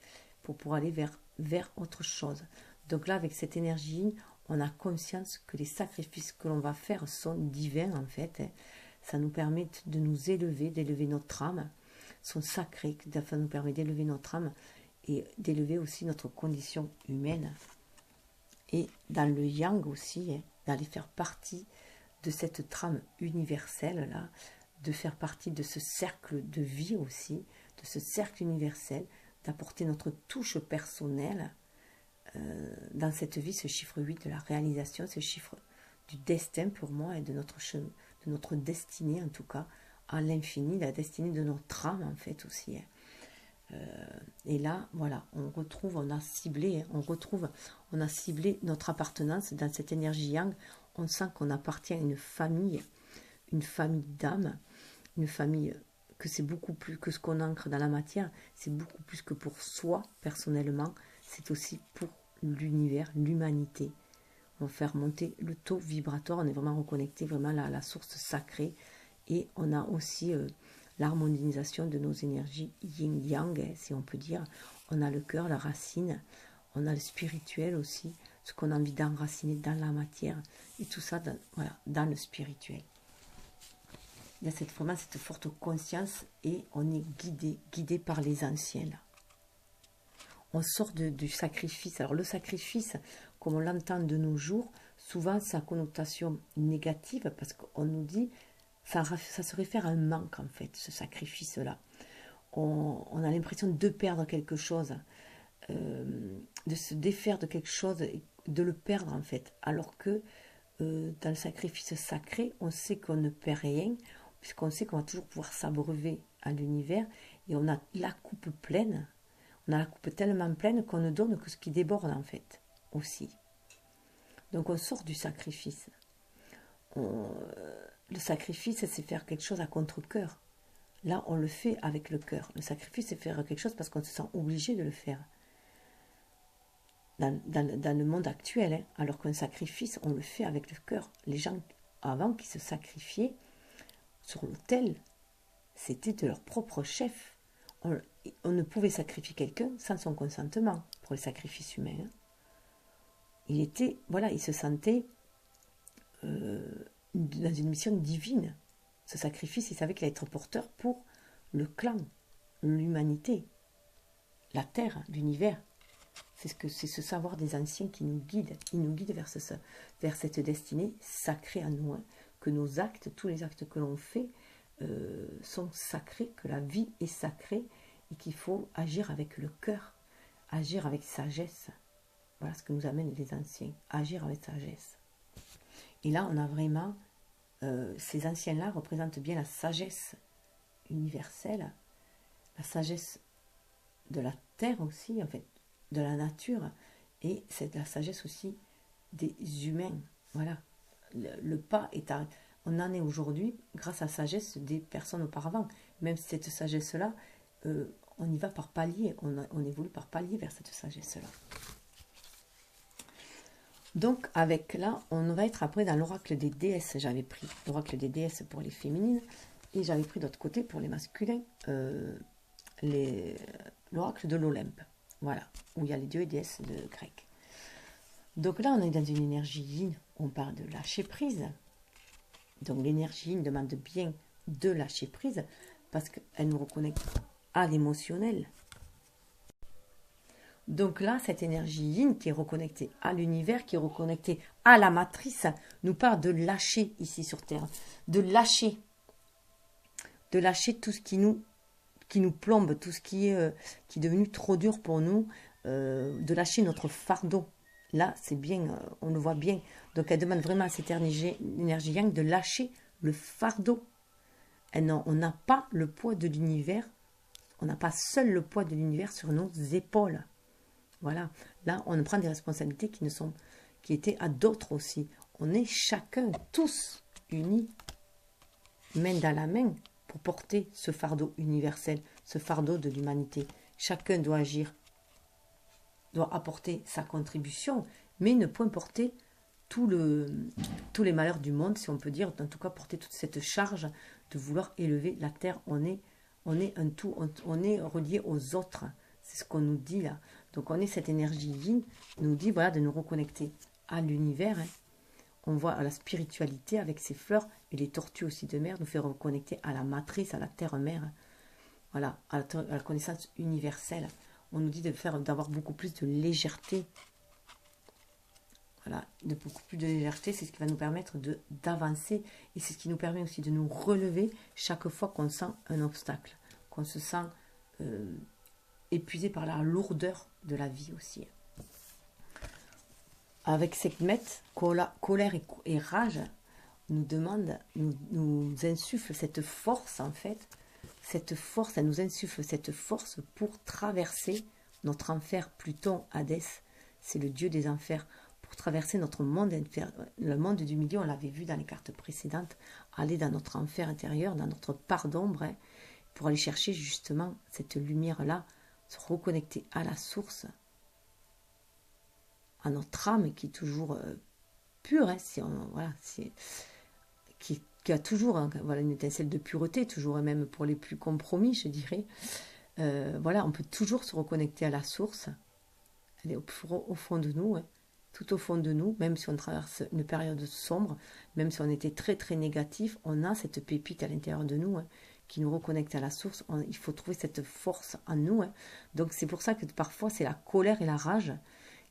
pour pouvoir aller vers autre chose. Donc là, avec cette énergie, on a conscience que les sacrifices que l'on va faire sont divins en fait, hein. Ça nous permet de nous élever, d'élever notre âme, sont sacrés, ça nous permet d'élever notre âme et d'élever aussi notre condition humaine. Et dans le yang aussi, hein, d'aller faire partie de cette trame universelle là, de faire partie de ce cercle de vie aussi, de ce cercle universel, d'apporter notre touche personnelle dans cette vie, ce chiffre 8 de la réalisation, ce chiffre du destin pour moi et de notre destinée en tout cas, à l'infini, la destinée de notre âme en fait aussi, hein. Et là, voilà, on a ciblé notre appartenance dans cette énergie yang. On sent qu'on appartient à une famille d'âme, une famille que c'est beaucoup plus que ce qu'on ancre dans la matière, c'est beaucoup plus que pour soi personnellement, c'est aussi pour l'univers, l'humanité. On va faire monter le taux vibratoire, on est vraiment reconnecté vraiment à la source sacrée, et on a aussi l'harmonisation de nos énergies yin-yang, si on peut dire. On a le cœur, la racine, on a le spirituel aussi, ce qu'on a envie d'enraciner dans la matière, et tout ça voilà, dans le spirituel. Il y a vraiment cette forte conscience et on est guidé par les anciens là. On sort du sacrifice. Alors le sacrifice, comme on l'entend de nos jours, souvent sa connotation négative parce qu'on nous dit, ça se réfère à un manque en fait, ce sacrifice-là. On a l'impression de perdre quelque chose, de se défaire de quelque chose, de le perdre en fait. Alors que dans le sacrifice sacré, on sait qu'on ne perd rien, puisqu'on sait qu'on va toujours pouvoir s'abreuver à l'univers et on a la coupe pleine. On a la coupe tellement pleine qu'on ne donne que ce qui déborde en fait, aussi. Donc on sort du sacrifice. Le sacrifice, c'est faire quelque chose à contre-cœur. Là, on le fait avec le cœur. Le sacrifice, c'est faire quelque chose parce qu'on se sent obligé de le faire. Dans le monde actuel, hein, alors qu'un sacrifice, on le fait avec le cœur. Les gens avant qui se sacrifiaient sur l'autel, c'était de leur propre chef. On ne pouvait sacrifier quelqu'un sans son consentement pour les sacrifices humains. Hein. Il se sentait dans une mission divine. Ce sacrifice, il savait qu'il allait être porteur pour le clan, l'humanité, la terre, l'univers. C'est ce savoir des anciens qui nous guide. Il nous guide vers cette destinée sacrée à nous. Hein, que nos actes, tous les actes que l'on fait, sont sacrés, que la vie est sacrée et qu'il faut agir avec le cœur, agir avec sagesse. Voilà ce que nous amènent les anciens, agir avec sagesse. Et là, on a vraiment, ces anciens-là représentent bien la sagesse universelle, la sagesse de la terre aussi, en fait, de la nature, et c'est la sagesse aussi des humains. Voilà, le pas est à... On en est aujourd'hui grâce à la sagesse des personnes auparavant. Même si cette sagesse-là, on y va par palier, on évolue par palier vers cette sagesse-là. Donc avec là, on va être après dans l'oracle des déesses. J'avais pris l'oracle des déesses pour les féminines et j'avais pris d'autre côté pour les masculins l'oracle de l'Olympe. Voilà, où il y a les dieux et déesses de grec. Donc là, on est dans une énergie yin, on parle de lâcher prise. Donc l'énergie yin demande bien de lâcher prise parce qu'elle nous reconnecte à l'émotionnel. Donc là, cette énergie yin qui est reconnectée à l'univers, qui est reconnectée à la matrice, nous parle de lâcher ici sur Terre, de lâcher tout ce qui nous plombe, tout ce qui est devenu trop dur pour nous, de lâcher notre fardeau. Là, c'est bien, on le voit bien. Donc elle demande vraiment à cette énergie yang de lâcher le fardeau. On n'a pas le poids de l'univers, on n'a pas seul le poids de l'univers sur nos épaules. Voilà, là on prend des responsabilités qui étaient à d'autres aussi. On est chacun, tous unis, main dans la main, pour porter ce fardeau universel, ce fardeau de l'humanité. Chacun doit agir, doit apporter sa contribution, mais ne point porter tous les malheurs du monde, si on peut dire, en tout cas porter toute cette charge de vouloir élever la terre. On est un tout, on est relié aux autres. C'est ce qu'on nous dit là. Donc on est cette énergie yin, nous dit voilà de nous reconnecter à l'univers. Hein. On voit à la spiritualité avec ses fleurs et les tortues aussi de mer nous fait reconnecter à la matrice, à la terre-mère. Voilà, à la connaissance universelle. On nous dit d'avoir beaucoup plus de légèreté. Voilà, de beaucoup plus de légèreté, c'est ce qui va nous permettre d'avancer et c'est ce qui nous permet aussi de nous relever chaque fois qu'on sent un obstacle, qu'on se sent épuisé par la lourdeur de la vie aussi. Avec Sekhmet, colère et rage nous insuffle cette force en fait, cette force, elle nous insuffle cette force pour traverser notre enfer. Pluton, Hadès, c'est le dieu des enfers, pour traverser notre monde inférieur, le monde du milieu, on l'avait vu dans les cartes précédentes, aller dans notre enfer intérieur, dans notre part d'ombre, hein, pour aller chercher justement cette lumière-là, se reconnecter à la source, à notre âme qui est toujours pure, hein, qui a toujours voilà, une étincelle de pureté, toujours, et même pour les plus compromis, je dirais. Voilà, on peut toujours se reconnecter à la source. Elle est au fond de nous, hein, tout au fond de nous, même si on traverse une période sombre, même si on était très très négatif, on a cette pépite à l'intérieur de nous, hein, qui nous reconnecte à la source. Il faut trouver cette force en nous, hein. Donc c'est pour ça que parfois c'est la colère et la rage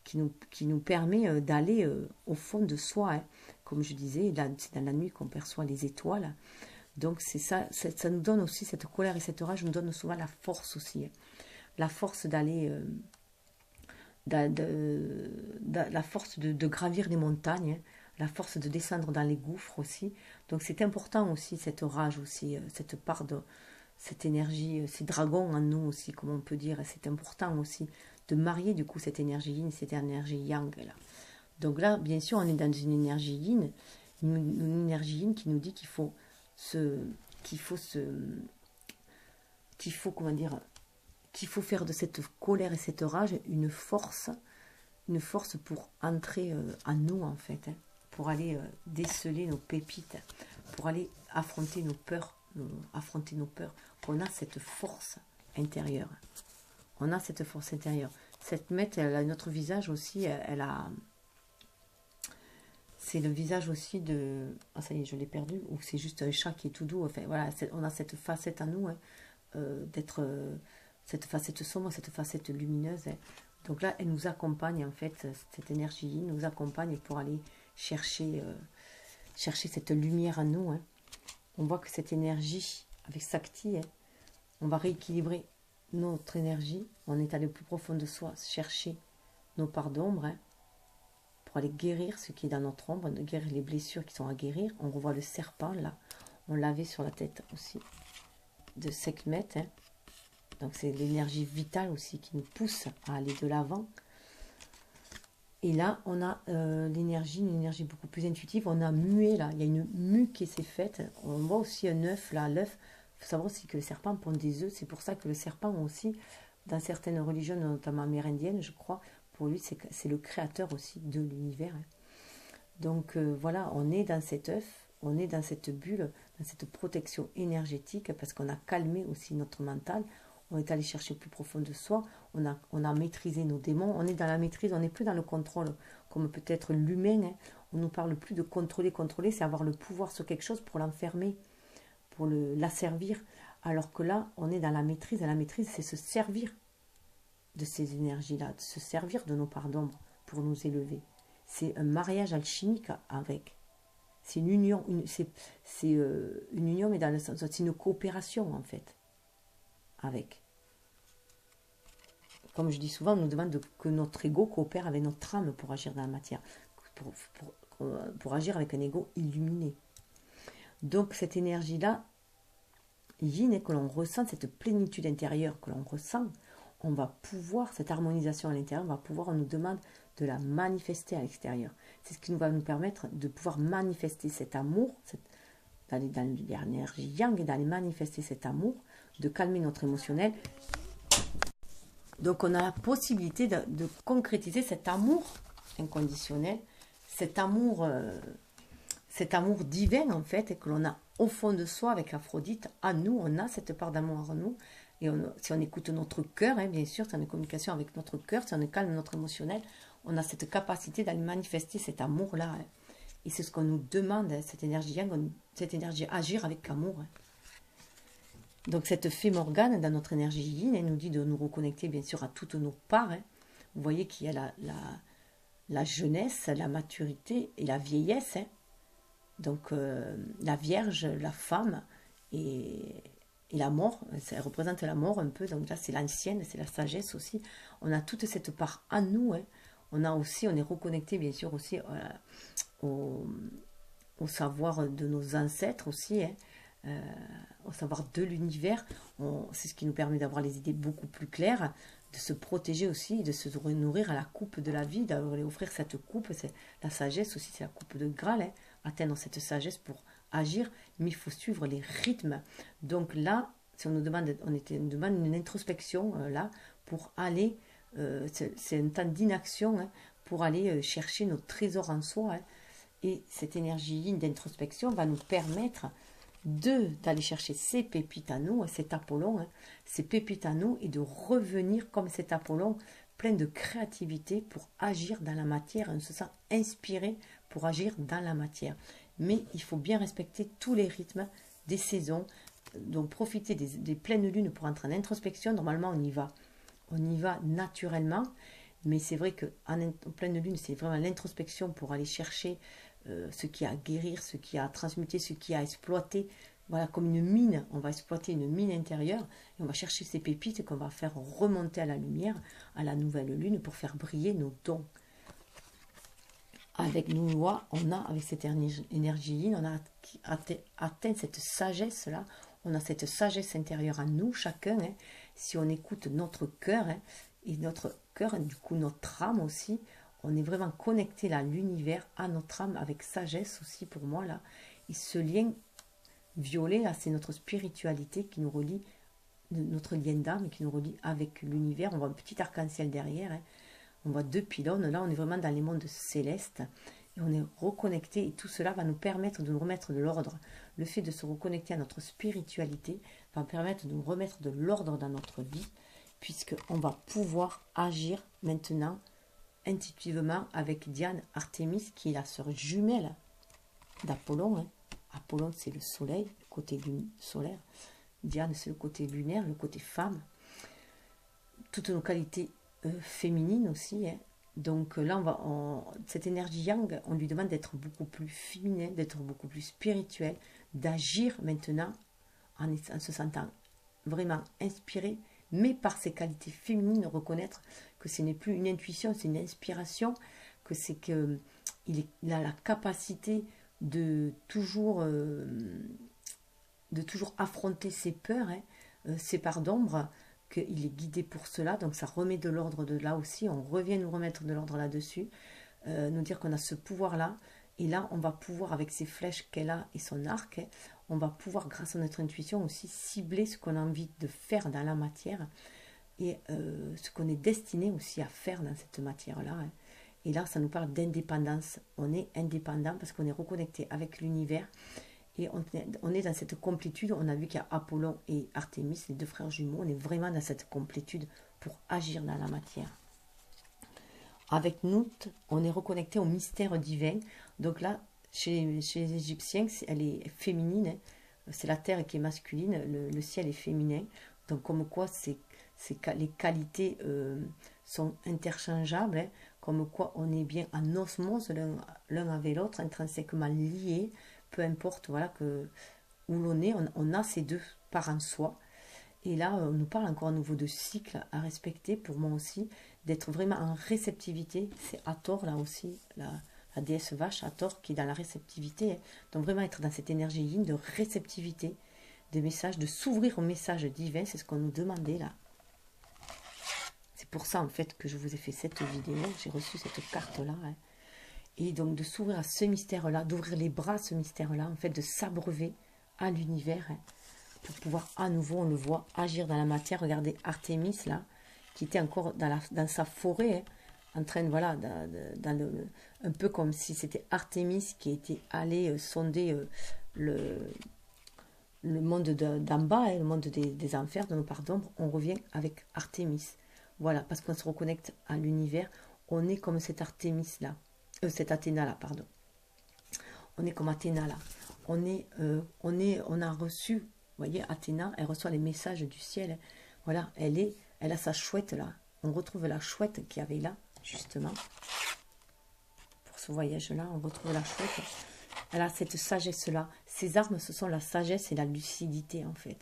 qui nous permet d'aller au fond de soi, hein. Comme je disais, c'est dans la nuit qu'on perçoit les étoiles. Donc c'est ça, ça nous donne aussi, cette colère et cette rage nous donne souvent la force aussi, hein. La force d'aller, la force de gravir les montagnes, hein. La force de descendre dans les gouffres aussi. Donc c'est important aussi, cette rage aussi, cette part de cette énergie, ces dragons en nous aussi, comme on peut dire. C'est important aussi de marier du coup cette énergie yin, cette énergie yang là. Donc là, bien sûr, on est dans une énergie yin, une énergie yin qui nous dit se, qu'il faut se, qu'il faut comment dire, qu'il faut faire de cette colère et cette rage une force pour entrer en nous en fait, hein, pour aller déceler nos pépites, pour aller affronter nos peurs, qu'on a cette force intérieure. On a cette force intérieure. Cette mette, elle a notre visage aussi, elle a... C'est le visage aussi de... Ah ça y est, je l'ai perdu. Ou c'est juste un chat qui est tout doux. Enfin, voilà, on a cette facette à nous, hein, d'être... cette facette sombre, cette facette lumineuse, hein. Donc là, elle nous accompagne, en fait, cette énergie nous accompagne pour aller chercher, chercher cette lumière en nous, hein. On voit que cette énergie, avec Sakti, hein, on va rééquilibrer notre énergie. On est allé au plus profond de soi, chercher nos parts d'ombre, hein, pour aller guérir ce qui est dans notre ombre, guérir les blessures qui sont à guérir. On revoit le serpent, là. On l'avait sur la tête aussi, de Sekhmet, hein. Donc c'est l'énergie vitale aussi qui nous pousse à aller de l'avant. Et là, on a l'énergie, une énergie beaucoup plus intuitive. On a mué là, il y a une mue qui s'est faite. On voit aussi un œuf là, l'œuf. Il faut savoir aussi que le serpent pond des œufs. C'est pour ça que le serpent aussi, dans certaines religions, notamment amérindiennes, je crois, pour lui, c'est le créateur aussi de l'univers, hein. Donc voilà, on est dans cet œuf, on est dans cette bulle, dans cette protection énergétique, parce qu'on a calmé aussi notre mental. On est allé chercher au plus profond de soi, on a maîtrisé nos démons, on est dans la maîtrise, on n'est plus dans le contrôle, comme peut-être l'humain, hein. On ne nous parle plus de contrôler, c'est avoir le pouvoir sur quelque chose pour l'enfermer, pour l'asservir, alors que là, on est dans la maîtrise, et la maîtrise, c'est se servir de ces énergies-là, de se servir de nos parts d'ombre pour nous élever. C'est un mariage alchimique avec. C'est une union, une union, mais dans le sens, c'est une coopération en fait, avec. Comme je dis souvent, on nous demande que notre ego coopère avec notre âme pour agir dans la matière, pour agir avec un ego illuminé. Donc cette énergie-là, yin, et que l'on ressent, cette plénitude intérieure que l'on ressent, on va pouvoir, cette harmonisation à l'intérieur, on nous demande de la manifester à l'extérieur. C'est ce qui va nous permettre de pouvoir manifester cet amour, d'aller dans l'énergie yang et d'aller manifester cet amour, de calmer notre émotionnel. Donc on a la possibilité de concrétiser cet amour inconditionnel, cet amour divin en fait, et que l'on a au fond de soi avec Aphrodite. À nous, on a cette part d'amour en nous. Et si on écoute notre cœur, hein, bien sûr, c'est une communication avec notre cœur, si on calme notre émotionnel, on a cette capacité d'aller manifester cet amour-là, hein. Et c'est ce qu'on nous demande, hein, cette énergie yang, cette énergie agir avec amour, hein. Donc cette fée Morgane, dans notre énergie yin, elle nous dit de nous reconnecter bien sûr à toutes nos parts, hein. Vous voyez qu'il y a la jeunesse, la maturité et la vieillesse, hein. Donc la Vierge, la femme et la mort, ça représente la mort un peu. Donc là c'est l'ancienne, c'est la sagesse aussi. On a toute cette part en nous, hein. On est reconnecté bien sûr aussi au savoir de nos ancêtres aussi, hein. Au savoir de l'univers. C'est ce qui nous permet d'avoir les idées beaucoup plus claires, de se protéger aussi, de se nourrir à la coupe de la vie, d'aller offrir cette coupe. C'est la sagesse aussi, c'est la coupe de Graal, hein. Atteindre cette sagesse pour agir, mais il faut suivre les rythmes. Donc là, si on nous demande, on demande une introspection là pour aller, c'est un temps d'inaction, hein, pour aller chercher nos trésors en soi, hein. Et cette énergie d'introspection va nous permettre 2, d'aller chercher ces pépites à nous, cet Apollon, hein, ces pépites à nous, et de revenir comme cet Apollon, plein de créativité pour agir dans la matière. On se sent inspiré pour agir dans la matière. Mais il faut bien respecter tous les rythmes des saisons, donc profiter des pleines lunes pour entrer en introspection. Normalement, on y va naturellement, mais c'est vrai qu'en pleine lune, c'est vraiment l'introspection pour aller chercher ce qui a à guérir, ce qui a à transmuter, ce qui a à exploiter. Voilà, comme une mine, on va exploiter une mine intérieure et on va chercher ces pépites qu'on va faire remonter à la lumière, à la nouvelle lune, pour faire briller nos dons. Avec nous, on a, avec cette énergie yin, on a atteint cette sagesse-là, on a cette sagesse intérieure à nous, chacun, hein, si on écoute notre cœur, hein, et notre cœur, du coup notre âme aussi, on est vraiment connecté là, à l'univers, à notre âme, avec sagesse aussi pour moi, là, et ce lien violet, là, c'est notre spiritualité qui nous relie, notre lien d'âme qui nous relie avec l'univers. On voit un petit arc-en-ciel derrière, hein. On voit 2 pylônes. Là, on est vraiment dans les mondes célestes et on est reconnecté. Et tout cela va nous permettre de nous remettre de l'ordre. Le fait de se reconnecter à notre spiritualité va permettre de nous remettre de l'ordre dans notre vie, puisqu'on va pouvoir agir maintenant intuitivement avec Diane Artémis, qui est la sœur jumelle d'Apollon, hein. Apollon, c'est le soleil, le côté solaire. Diane, c'est le côté lunaire, le côté femme. Toutes nos qualités féminines aussi, hein. Donc là, cette énergie yang, on lui demande d'être beaucoup plus féminin, d'être beaucoup plus spirituel, d'agir maintenant en se sentant vraiment inspiré, mais par ses qualités féminines, reconnaître que ce n'est plus une intuition, c'est une inspiration, que c'est qu'il a la capacité de toujours affronter ses peurs, hein, ses parts d'ombre, qu'il est guidé pour cela. Donc ça remet de l'ordre de là aussi, on revient nous remettre de l'ordre là-dessus, nous dire qu'on a ce pouvoir-là, et là on va pouvoir, avec ses flèches qu'elle a et son arc, hein, on va pouvoir, grâce à notre intuition aussi, cibler ce qu'on a envie de faire dans la matière, et ce qu'on est destiné aussi à faire dans cette matière-là, hein. Et là, ça nous parle d'indépendance. On est indépendant parce qu'on est reconnecté avec l'univers. Et on est dans cette complétude. On a vu qu'il y a Apollon et Artémis, les 2 frères jumeaux. On est vraiment dans cette complétude pour agir dans la matière. Avec nous, on est reconnecté au mystère divin. Donc là, chez les Égyptiens, elle est féminine, hein. C'est la terre qui est masculine, le ciel est féminin. Donc comme quoi, les qualités sont interchangeables, hein. Comme quoi on est bien en osmose l'un avec l'autre, intrinsèquement liés, peu importe voilà, où l'on est, on a ces 2 parts en soi. Et là, on nous parle encore à nouveau de cycle à respecter, pour moi aussi, d'être vraiment en réceptivité. C'est Hathor, là aussi, la déesse vache, Hathor, qui est dans la réceptivité, hein. Donc vraiment être dans cette énergie yin de réceptivité des messages, de s'ouvrir aux messages divins, c'est ce qu'on nous demandait là. C'est pour ça en fait que je vous ai fait cette vidéo, j'ai reçu cette carte-là, hein. Et donc de s'ouvrir à ce mystère-là, d'ouvrir les bras à ce mystère-là, en fait de s'abreuver à l'univers, hein, pour pouvoir à nouveau, on le voit, agir dans la matière. Regardez Artémis là, qui était encore dans sa forêt, hein, en train de, voilà, un peu comme si c'était Artémis qui était allé sonder le monde d'en bas, hein, le monde des enfers, de nos parts d'ombre. On revient avec Artémis. Voilà, parce qu'on se reconnecte à l'univers, on est comme cette Artémis-là, cette Athéna-là, pardon. On est comme Athéna, là. On a reçu, vous voyez, Athéna, elle reçoit les messages du ciel. Voilà, elle a sa chouette, là. On retrouve la chouette qu'il y avait là, justement. Pour ce voyage-là, on retrouve la chouette. Elle a cette sagesse-là. Ses armes, ce sont la sagesse et la lucidité, en fait.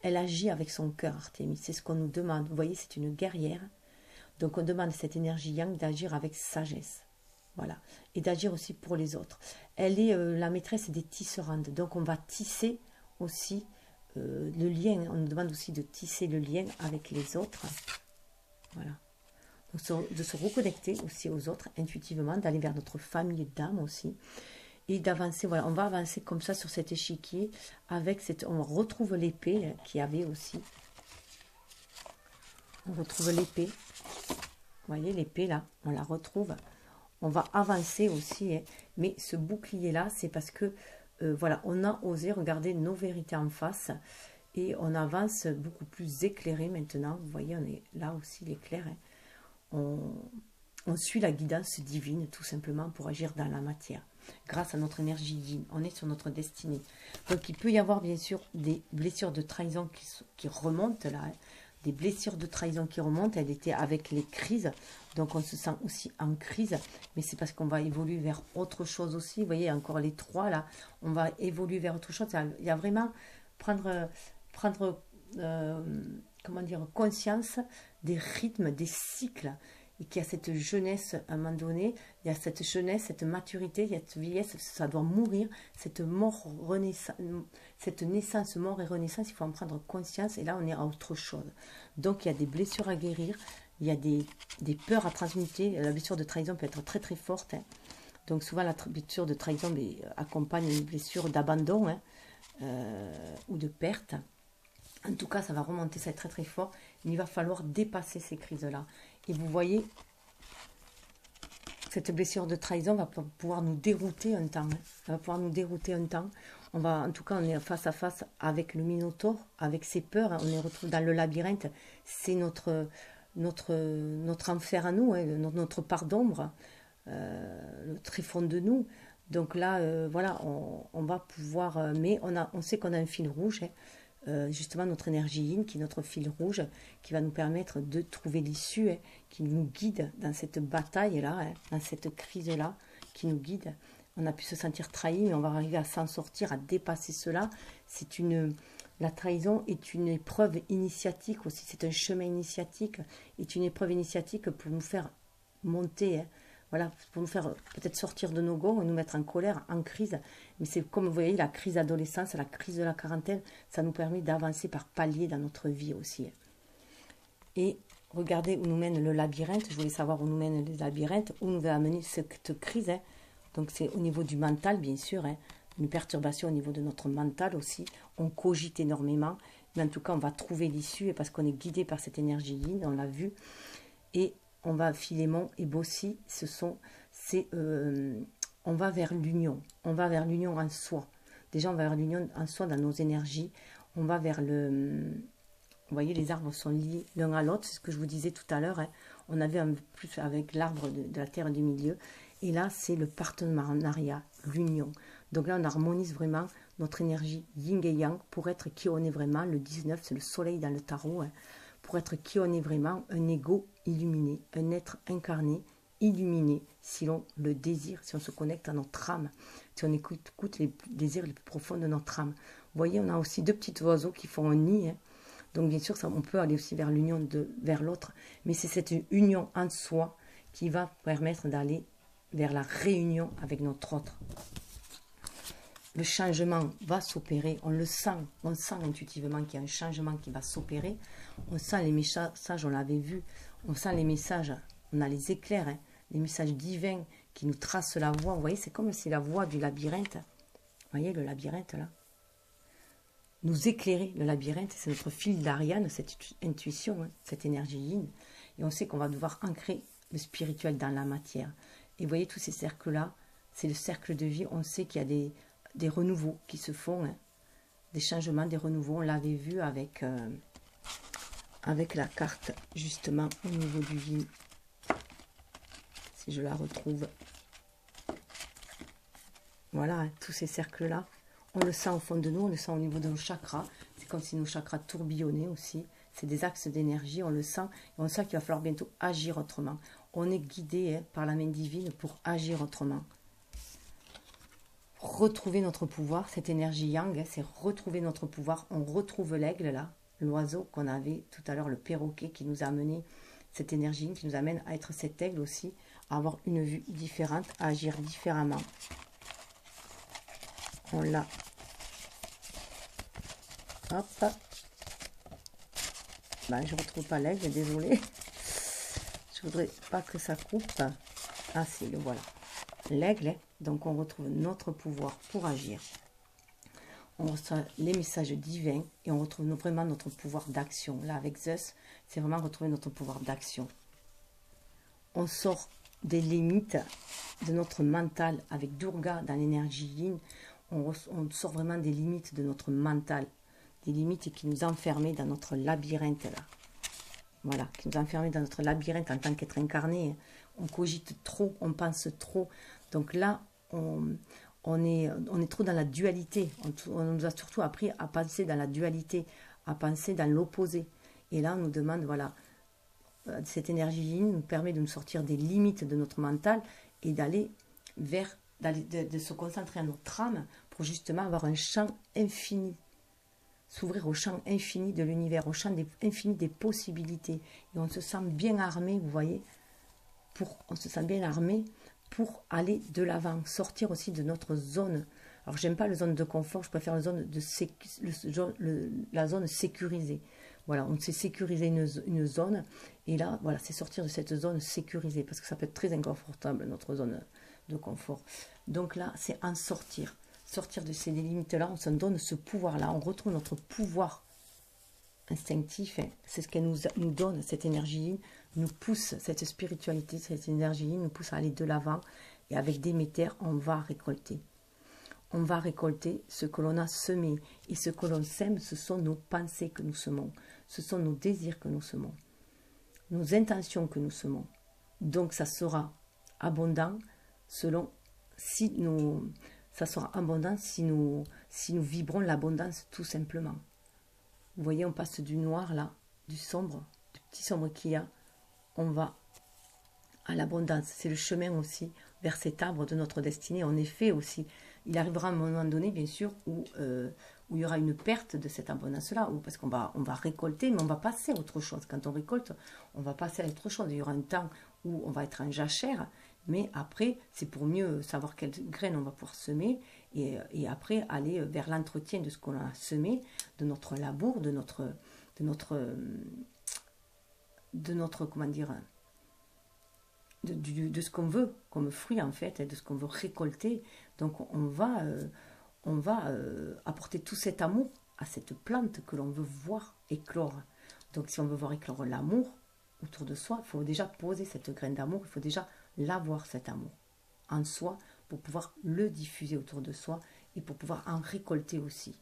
Elle agit avec son cœur, Artémis. C'est ce qu'on nous demande. Vous voyez, c'est une guerrière. Donc, on demande à cette énergie yang d'agir avec sagesse. Voilà. Et d'agir aussi pour les autres. Elle est la maîtresse des tisserandes. Donc, on va tisser aussi le lien. On nous demande aussi de tisser le lien avec les autres. Voilà. Donc, de se reconnecter aussi aux autres intuitivement, d'aller vers notre famille d'âme aussi. Et d'avancer, voilà, on va avancer comme ça sur cet échiquier avec on retrouve l'épée qu'il y avait aussi. On retrouve l'épée. Vous voyez l'épée là, on la retrouve. On va avancer aussi, hein. Mais ce bouclier là, c'est parce que voilà, on a osé regarder nos vérités en face et on avance beaucoup plus éclairé maintenant. Vous voyez, on est là aussi, l'éclair. Hein. On suit la guidance divine tout simplement pour agir dans la matière. Grâce à notre énergie yin, on est sur notre destinée. Donc il peut y avoir bien sûr des blessures de trahison qui remontent là. Hein. Des blessures de trahison qui remontent, elle était avec les crises, donc on se sent aussi en crise, mais c'est parce qu'on va évoluer vers autre chose aussi. Vous voyez, encore les trois là, on va évoluer vers autre chose. Il y a vraiment prendre comment dire, conscience des rythmes, des cycles, et qu'il y a cette jeunesse à un moment donné, il y a cette jeunesse, cette maturité, il y a cette vieillesse, ça doit mourir, cette mort, renaissance, cette naissance, mort et renaissance, il faut en prendre conscience, et là on est à autre chose. Donc il y a des blessures à guérir, il y a des peurs à transmuter, la blessure de trahison peut être très très forte, hein. Donc souvent la blessure de trahison accompagne une blessure d'abandon, hein, ou de perte. En tout cas, ça va remonter, ça va être très très fort. Il va falloir dépasser ces crises-là. Et vous voyez, cette blessure de trahison va pouvoir nous dérouter un temps. Hein. Ça va pouvoir nous dérouter un temps. En tout cas, on est face à face avec le Minotaure, avec ses peurs. Hein. On est retrouvé dans le labyrinthe. C'est notre enfer à nous, hein, notre part d'ombre, le tréfonds de nous. Donc là, voilà, on va pouvoir... mais on sait qu'on a un fil rouge, hein. Justement notre énergie yin qui est notre fil rouge qui va nous permettre de trouver l'issue, hein, qui nous guide dans cette bataille là, hein, dans cette crise là, qui nous guide. On a pu se sentir trahi, mais on va arriver à s'en sortir, à dépasser cela. La trahison est une épreuve initiatique aussi, c'est un chemin initiatique, est une épreuve initiatique pour nous faire monter, hein. Voilà, pour nous faire peut-être sortir de nos gonds et nous mettre en colère, en crise. Mais c'est comme vous voyez, la crise d'adolescence, la crise de la quarantaine, ça nous permet d'avancer par paliers dans notre vie aussi. Et regardez où nous mène le labyrinthe. Je voulais savoir où nous mène le labyrinthe, où nous va amener cette crise. Hein. Donc c'est au niveau du mental, bien sûr. Hein. Une perturbation au niveau de notre mental aussi. On cogite énormément. Mais en tout cas, on va trouver l'issue parce qu'on est guidé par cette énergie yin, on l'a vu. Et on va Philémon et Bossi, on va vers l'union. On va vers l'union en soi. Déjà, on va vers l'union en soi dans nos énergies. On va vers le... Vous voyez, les arbres sont liés l'un à l'autre. C'est ce que je vous disais tout à l'heure. Hein. On avait un plus avec l'arbre de la terre du milieu. Et là, c'est le partenariat, l'union. Donc là, on harmonise vraiment notre énergie yin et yang pour être qui on est vraiment. Le 19, c'est le soleil dans le tarot. Hein. Pour être qui on est vraiment, un ego illuminé, un être incarné, illuminé, si l'on le désire, si on se connecte à notre âme, si on écoute les désirs les plus profonds de notre âme. Vous voyez, on a aussi deux petits oiseaux qui font un nid, hein. Donc bien sûr, on peut aller aussi vers l'union vers l'autre, mais c'est cette union en soi qui va permettre d'aller vers la réunion avec notre autre. Le changement va s'opérer, on sent intuitivement qu'il y a un changement qui va s'opérer, on sent les messages, on l'avait vu, on sent les messages, on a les éclairs, hein, les messages divins qui nous tracent la voie, vous voyez, c'est comme si la voie du labyrinthe, vous voyez le labyrinthe là, nous éclairer, le labyrinthe, c'est notre fil d'Ariane, cette intuition, hein, cette énergie yin, et on sait qu'on va devoir ancrer le spirituel dans la matière, et vous voyez tous ces cercles-là, c'est le cercle de vie, on sait qu'il y a des renouveaux qui se font, hein, des changements, des renouveaux. On l'avait vu avec la carte, justement, au niveau du yin. Si je la retrouve. Voilà, hein, tous ces cercles-là. On le sent au fond de nous, on le sent au niveau de nos chakras. C'est comme si nos chakras tourbillonnaient aussi. C'est des axes d'énergie, on le sent. Et on sent qu'il va falloir bientôt agir autrement. On est guidé, hein, par la main divine pour agir autrement. Retrouver notre pouvoir, cette énergie yang, hein, c'est retrouver notre pouvoir. On retrouve l'aigle là, l'oiseau qu'on avait tout à l'heure, le perroquet qui nous a amené cette énergie, qui nous amène à être cet aigle aussi, à avoir une vue différente, à agir différemment. On l'a. Hop. Ben, je ne retrouve pas l'aigle, désolé. Je voudrais pas que ça coupe. Ah si, le voilà. L'aigle, donc on retrouve notre pouvoir pour agir. On reçoit les messages divins et on retrouve vraiment notre pouvoir d'action. Là, avec Zeus, c'est vraiment retrouver notre pouvoir d'action. On sort des limites de notre mental avec Durga dans l'énergie yin. on sort vraiment des limites de notre mental, des limites qui nous enfermaient dans notre labyrinthe là. Voilà, qui nous enfermaient dans notre labyrinthe en tant qu'être incarné. On cogite trop, on pense trop. Donc là, on est trop dans la dualité. On nous a surtout appris à penser dans la dualité, à penser dans l'opposé. Et là, on nous demande, voilà, cette énergie yin nous permet de nous sortir des limites de notre mental et d'aller vers, de se concentrer à notre âme pour justement avoir un champ infini, s'ouvrir au champ infini de l'univers, au champ infini des possibilités. Et on se sent bien armé, vous voyez, on se sent bien armé pour aller de l'avant, sortir aussi de notre zone. Alors, j'aime pas la zone de confort, je préfère la zone, la zone sécurisée. Voilà, on sait sécuriser une zone, et là, voilà, c'est sortir de cette zone sécurisée, parce que ça peut être très inconfortable, notre zone de confort. Donc là, c'est en sortir de ces limites-là, on se donne ce pouvoir-là, on retrouve notre pouvoir instinctif, hein. C'est ce qu'elle nous donne, cette énergie, nous pousse, cette spiritualité, cette énergie nous pousse à aller de l'avant, et avec Déméter, on va récolter. On va récolter ce que l'on a semé. Et ce que l'on sème, ce sont nos pensées que nous semons. Ce sont nos désirs que nous semons. Nos intentions que nous semons. Donc ça sera abondant selon ça sera abondant si nous vibrons l'abondance tout simplement. Vous voyez, on passe du noir là, du sombre, du petit sombre qu'il y a, on va à l'abondance. C'est le chemin aussi vers cet arbre de notre destinée. En effet aussi, il arrivera un moment donné, bien sûr, où il y aura une perte de cette abondance-là, parce qu'on va récolter, mais on va passer à autre chose. Quand on récolte, on va passer à autre chose. Il y aura un temps où on va être en jachère, mais après, c'est pour mieux savoir quelles graines on va pouvoir semer, et après aller vers l'entretien de ce qu'on a semé, de notre labour, de notre comment dire, de ce qu'on veut comme fruit en fait, de ce qu'on veut récolter. Donc on va apporter tout cet amour à cette plante que l'on veut voir éclore. Donc si on veut voir éclore l'amour autour de soi, il faut déjà poser cette graine d'amour, il faut déjà l'avoir, cet amour en soi, pour pouvoir le diffuser autour de soi et pour pouvoir en récolter aussi.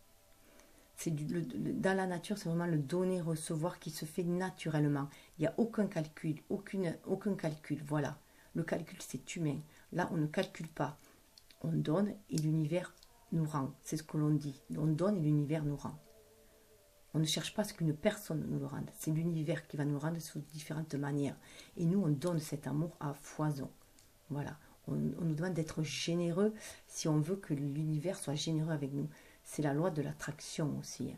Dans la nature, c'est vraiment le donner-recevoir qui se fait naturellement. Il n'y a aucun calcul, aucun calcul. Voilà, le calcul, c'est humain. Là, on ne calcule pas. On donne et l'univers nous rend. C'est ce que l'on dit. On donne et l'univers nous rend. On ne cherche pas à ce qu'une personne nous le rende. C'est l'univers qui va nous le rendre sous différentes manières. Et nous, on donne cet amour à foison. Voilà. On nous demande d'être généreux si on veut que l'univers soit généreux avec nous. C'est la loi de l'attraction aussi.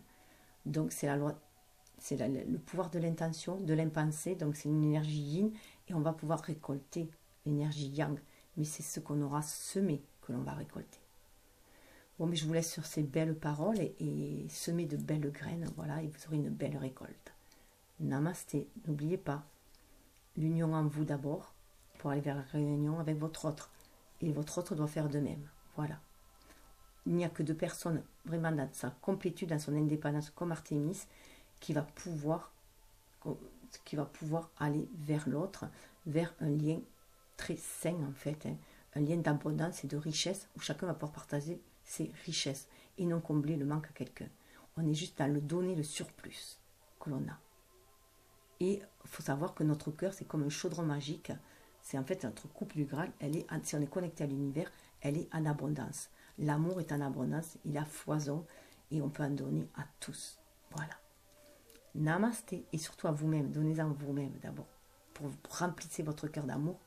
Donc c'est la loi, c'est le pouvoir de l'intention, de l'impensé. Donc c'est une énergie yin et on va pouvoir récolter l'énergie yang. Mais c'est ce qu'on aura semé que l'on va récolter. Bon, mais je vous laisse sur ces belles paroles et semer de belles graines. Voilà, et vous aurez une belle récolte. Namasté. N'oubliez pas, l'union en vous d'abord pour aller vers la réunion avec votre autre. Et votre autre doit faire de même. Voilà. Il n'y a que deux personnes vraiment dans sa complétude, dans son indépendance, comme Artémis, qui va pouvoir aller vers l'autre, vers un lien très sain en fait, hein, un lien d'abondance et de richesse où chacun va pouvoir partager ses richesses et non combler le manque à quelqu'un. On est juste dans le donner, le surplus que l'on a. Et il faut savoir que notre cœur, c'est comme un chaudron magique. C'est en fait notre coupe du Graal. Si on est connecté à l'univers, elle est en abondance. L'amour est en abondance, il a foison et on peut en donner à tous. Voilà. Namasté et surtout à vous-même. Donnez-en vous-même d'abord. Pour remplissez votre cœur d'amour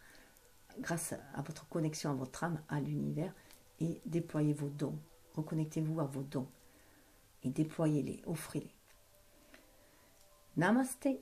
grâce à votre connexion à votre âme, à l'univers et déployez vos dons. Reconnectez-vous à vos dons et déployez-les, offrez-les. Namasté.